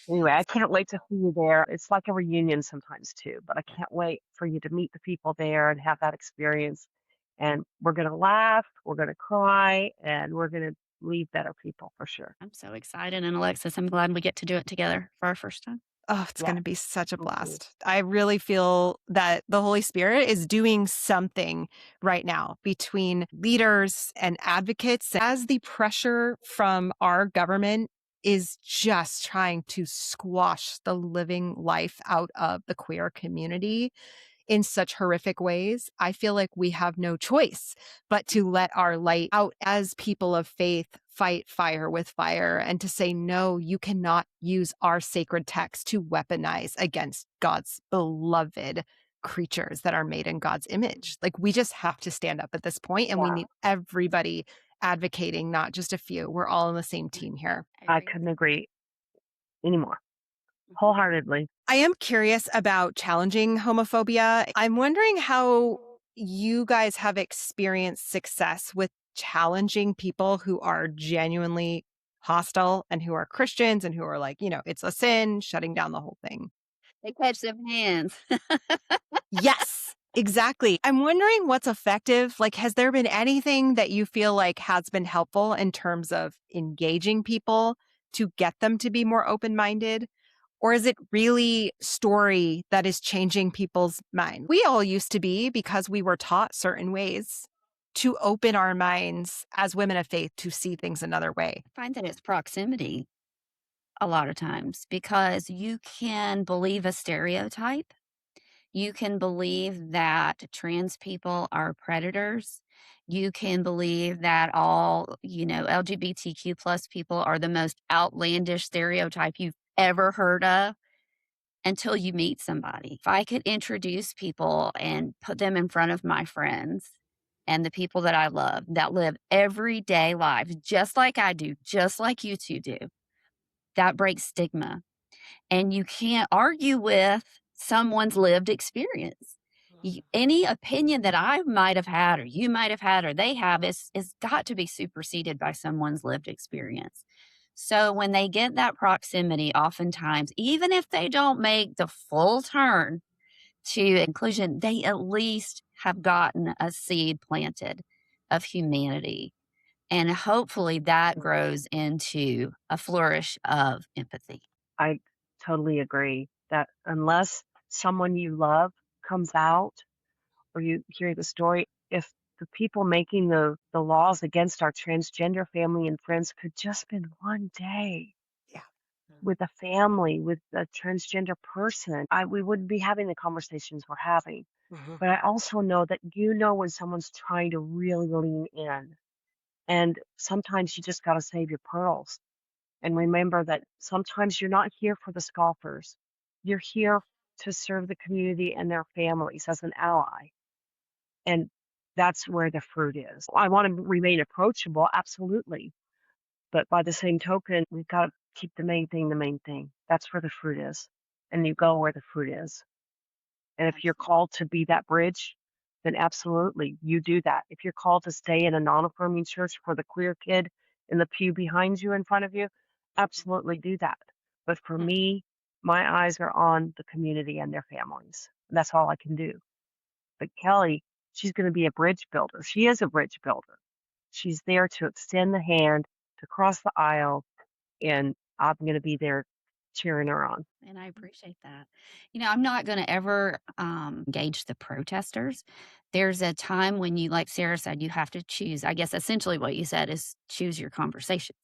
Anyway, I can't wait to see you there. It's like a reunion sometimes too, but I can't wait for you to meet the people there and have that experience. And we're going to laugh, we're going to cry, and we're going to leave better people for sure. I'm so excited. And Alexis, I'm glad we get to do it together for our first time. Oh, it's Yeah. going to be such a Mhm. blast. I really feel that the Holy Spirit is doing something right now between leaders and advocates as the pressure from our government is just trying to squash the living life out of the queer community in such horrific ways. I feel like we have no choice but to let our light out as people of faith, fight fire with fire, and to say, no, you cannot use our sacred text to weaponize against God's beloved creatures that are made in God's image. Like, we just have to stand up at this point, and we need everybody advocating, not just a few. We're all on the same team here. I couldn't agree anymore. Wholeheartedly. I am curious about challenging homophobia. I'm wondering how you guys have experienced success with challenging people who are genuinely hostile and who are Christians and who are like, it's a sin, shutting down the whole thing. They catch them hands. Yes. Exactly. I'm wondering what's effective. Like, has there been anything that you feel like has been helpful in terms of engaging people to get them to be more open-minded? Or is it really story that is changing people's mind? We all used to be, because we were taught certain ways, to open our minds as women of faith to see things another way. I find that it's proximity a lot of times because you can believe a stereotype. You can believe that trans people are predators. You can believe that all, LGBTQ plus people are the most outlandish stereotype you've ever heard of until you meet somebody. If I could introduce people and put them in front of my friends and the people that I love that live everyday lives just like I do, just like you two do, that breaks stigma. And you can't argue with someone's lived experience. Any opinion that I might have had, or you might have had, or they have, is got to be superseded by someone's lived experience. So when they get that proximity, oftentimes, even if they don't make the full turn to inclusion, they at least have gotten a seed planted of humanity. And hopefully that grows into a flourish of empathy. I totally agree that unless someone you love comes out or you hear the story, if the people making the laws against our transgender family and friends could just spend one day Yeah. with a family, with a transgender person, we wouldn't be having the conversations we're having. Mhm. But I also know that when someone's trying to really lean in. And sometimes you just got to save your pearls. And remember that sometimes you're not here for the scoffers. You're here to serve the community and their families as an ally. And that's where the fruit is. I want to remain approachable, absolutely. But by the same token, we've got to keep the main thing the main thing. That's where the fruit is. And you go where the fruit is. And if you're called to be that bridge, then absolutely you do that. If you're called to stay in a non affirming church for the queer kid in the pew behind you, in front of you, absolutely do that. But for me, my eyes are on the community and their families. That's all I can do. But Kelly, she's going to be a bridge builder. She is a bridge builder. She's there to extend the hand, to cross the aisle, and I'm going to be there cheering her on. And I appreciate that. I'm not going to ever engage the protesters. There's a time when you, like Sarah said, you have to choose. I guess essentially what you said is choose your conversations.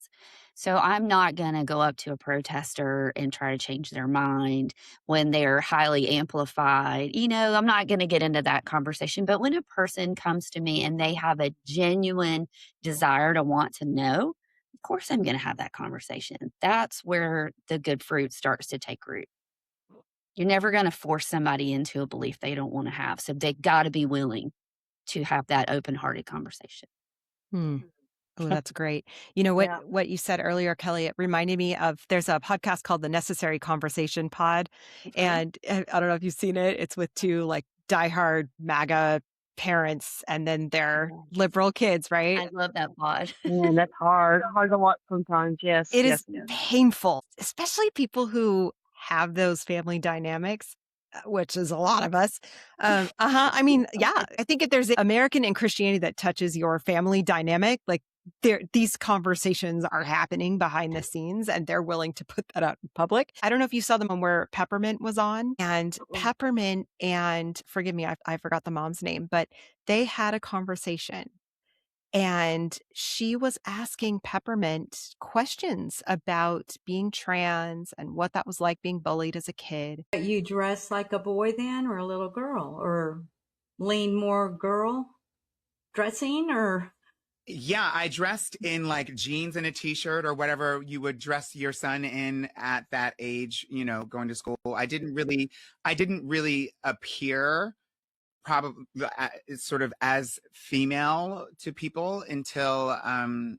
So I'm not going to go up to a protester and try to change their mind when they're highly amplified. I'm not going to get into that conversation. But when a person comes to me and they have a genuine desire to want to know, of course I'm going to have that conversation. That's where the good fruit starts to take root. You're never going to force somebody into a belief they don't want to have. So they got to be willing to have that open-hearted conversation. Hmm. Oh, that's great. You know Yeah. what you said earlier, Kelly, it reminded me of there's a podcast called the Necessary Conversation Pod. And I don't know if you've seen it. It's with two like diehard MAGA parents and then their liberal kids, right? I love that pod. Man, that's hard. Hard to watch sometimes. Yes. It yes, is yes. painful, especially people who have those family dynamics, which is a lot of us. I mean, yeah, I think if there's American and Christianity that touches your family dynamic, like these conversations are happening behind the scenes and they're willing to put that out in public. I don't know if you saw the one where Peppermint was on, and Peppermint and forgive me, I forgot the mom's name, but they had a conversation. And she was asking Peppermint questions about being trans and what that was like being bullied as a kid. You dress like a boy then, or a little girl, or lean more girl dressing, or? Yeah, I dressed in like jeans and a t-shirt or whatever you would dress your son in at that age, going to school. I didn't really appear probably sort of as female to people until high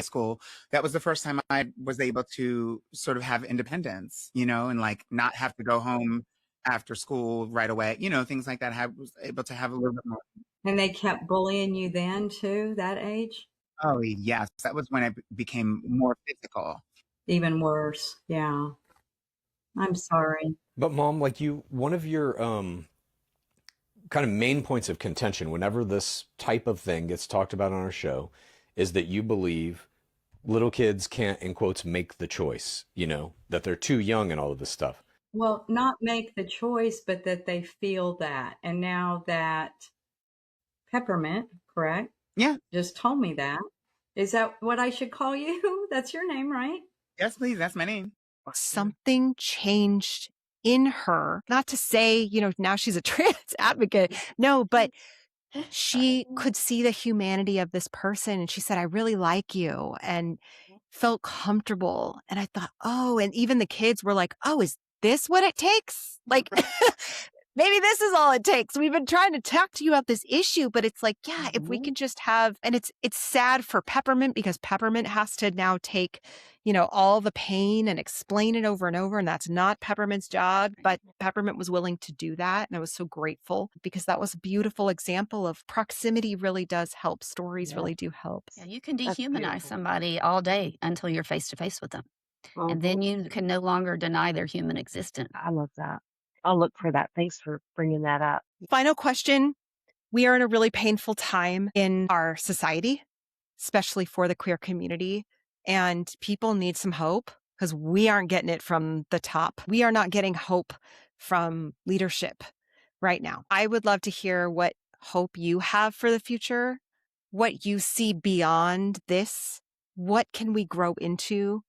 school. That was the first time I was able to sort of have independence, and like not have to go home after school right away, things like that. I was able to have a little bit more. And they kept bullying you then too, that age? Oh yes, that was when I became more physical. Even worse. Yeah. I'm sorry. But mom, like one of your kind of main points of contention whenever this type of thing gets talked about on our show is that you believe little kids can't, in quotes, make the choice, that they're too young and all of this stuff. Well, not make the choice, but that they feel that. And now that Peppermint, correct? Yeah. Just told me that. Is that what I should call you? That's your name, right? Yes, please. That's my name. Something changed in her. Not to say, now she's a trans advocate. No, but she could see the humanity of this person. And she said, I really like you, and felt comfortable. And I thought, oh, and even the kids were like, oh, is this what it takes? Like, maybe this is all it takes. We've been trying to talk to you about this issue, but it's like, yeah, if we can just have, and it's sad for Peppermint because Peppermint has to now take, all the pain and explain it over and over. And that's not Peppermint's job, but Peppermint was willing to do that. And I was so grateful because that was a beautiful example of proximity really does help. Stories really do help. Yeah, you can dehumanize somebody all day until you're face to face with them. And then you can no longer deny their human existence. I love that. I'll look for that. Thanks for bringing that up. Final question. We are in a really painful time in our society, especially for the queer community. And people need some hope because we aren't getting it from the top. We are not getting hope from leadership right now. I would love to hear what hope you have for the future, what you see beyond this. What can we grow into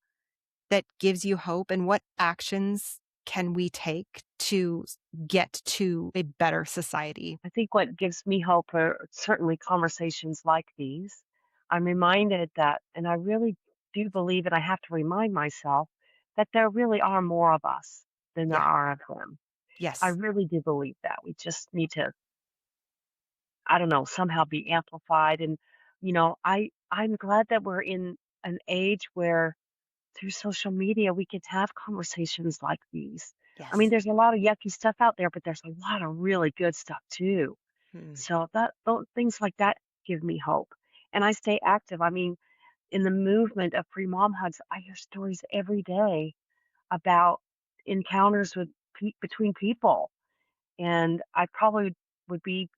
that gives you hope, and what actions can we take to get to a better society? I think what gives me hope are certainly conversations like these. I'm reminded that, and I really do believe it, I have to remind myself that there really are more of us than there are of them. Yes. I really do believe that. We just need to, I don't know, somehow be amplified. And, I'm glad that we're in an age where through social media, we can have conversations like these. Yes. I mean, there's a lot of yucky stuff out there, but there's a lot of really good stuff too. So things like that give me hope. And I stay active. I mean, in the movement of free mom hugs, I hear stories every day about encounters with between people. And I probably would be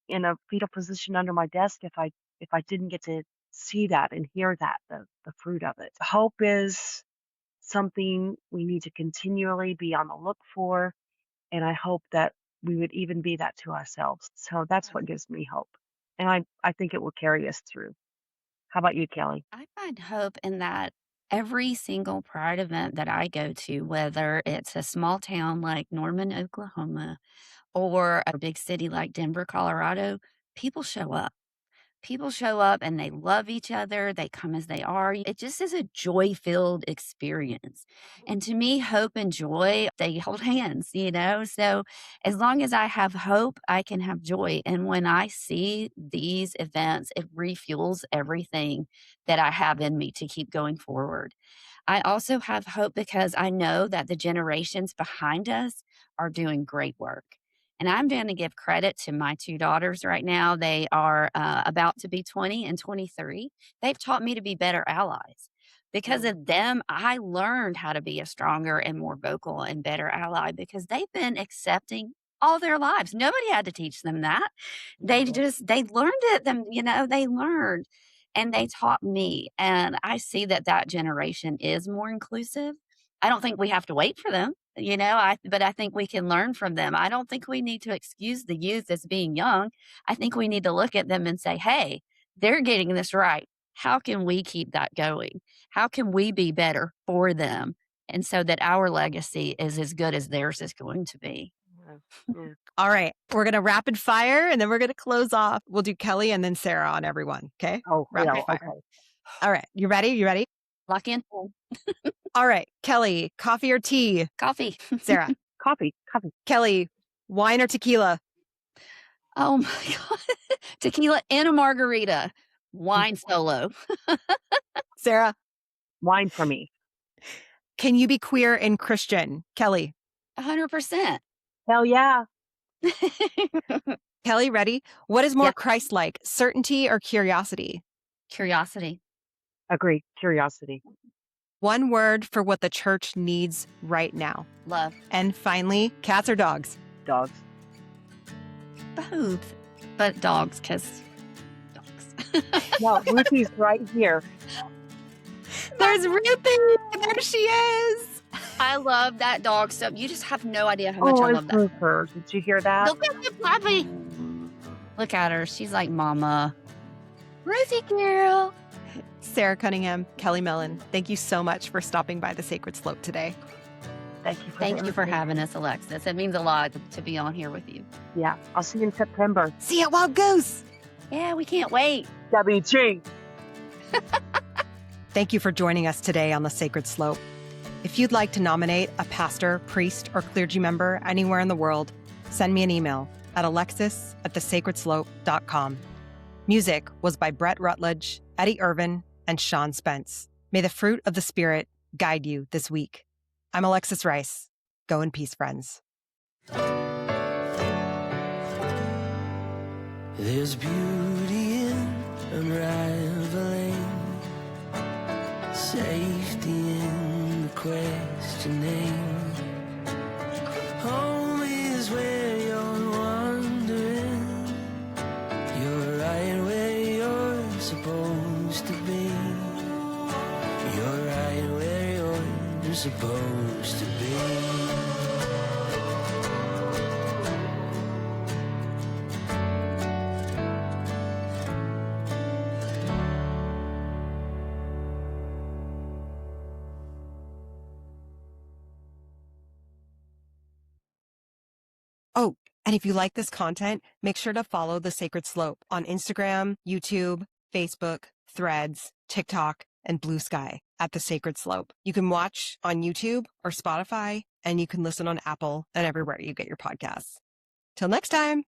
in a fetal position under my desk if I didn't get to see that and hear that, the fruit of it. Hope is something we need to continually be on the look for. And I hope that we would even be that to ourselves. So that's what gives me hope. And I think it will carry us through. How about you, Kelly? I find hope in that every single pride event that I go to, whether it's a small town like Norman, Oklahoma, or a big city like Denver, Colorado, people show up. People show up and they love each other. They come as they are. It just is a joy-filled experience. And to me, hope and joy, they hold hands, So as long as I have hope, I can have joy. And when I see these events, it refuels everything that I have in me to keep going forward. I also have hope because I know that the generations behind us are doing great work. And I'm going to give credit to my two daughters right now. They are about to be 20 and 23. They've taught me to be better allies. Because of them, I learned how to be a stronger and more vocal and better ally because they've been accepting all their lives. Nobody had to teach them that. They learned it. They learned and they taught me. And I see that generation is more inclusive. I don't think we have to wait for them. But I think we can learn from them. I don't think we need to excuse the youth as being young. I think we need to look at them and say, hey, they're getting this right. How can we keep that going? How can we be better for them? And so that our legacy is as good as theirs is going to be. Yeah. All right. We're going to rapid fire and then we're going to close off. We'll do Kelly and then Sarah on everyone. Okay. Oh, rapid fire. okay. All right. You ready? You ready? Lock in. All right. Kelly, coffee or tea? Coffee. Sarah. Coffee. Kelly, wine or tequila? Oh my God. Tequila and a margarita. Wine solo. Sarah. Wine for me. Can you be queer and Christian? Kelly. 100%. Hell yeah. Kelly, ready? What is more Christ-like, certainty or curiosity? Curiosity. Agree. Curiosity. One word for what the church needs right now. Love. And finally, cats or dogs? Dogs. both. But dogs, because dogs. No, Ruthie's right here. There's Ruthie. There she is. I love that dog so you just have no idea how much Oh, I it's love that. Luther. Did you hear that? Look at the puppy. Look at her. She's like mama. Ruthie girl. Sara Cunningham, Kelly Mellen, thank you so much for stopping by the Sacred Slope today. Thank you for having us, Alexis. It means a lot to be on here with you. Yeah, I'll see you in September. See you at Wild Goose. Yeah, we can't wait. WG. Thank you for joining us today on the Sacred Slope. If you'd like to nominate a pastor, priest, or clergy member anywhere in the world, send me an email at alexis@thesacredslope.com. Music was by Brett Rutledge, Eddie Irvin, and Sean Spence. May the fruit of the Spirit guide you this week. I'm Alexis Rice. Go in peace, friends. There's beauty in unraveling, safety in the questioning. Home is where you're wandering. You're right where you're supposed to be. You're right where you're supposed to be. Oh, and if you like this content, make sure to follow The Sacred Slope on Instagram, YouTube, Facebook, Threads, TikTok, and Blue Sky at The Sacred Slope. You can watch on YouTube or Spotify, and you can listen on Apple and everywhere you get your podcasts. Till next time.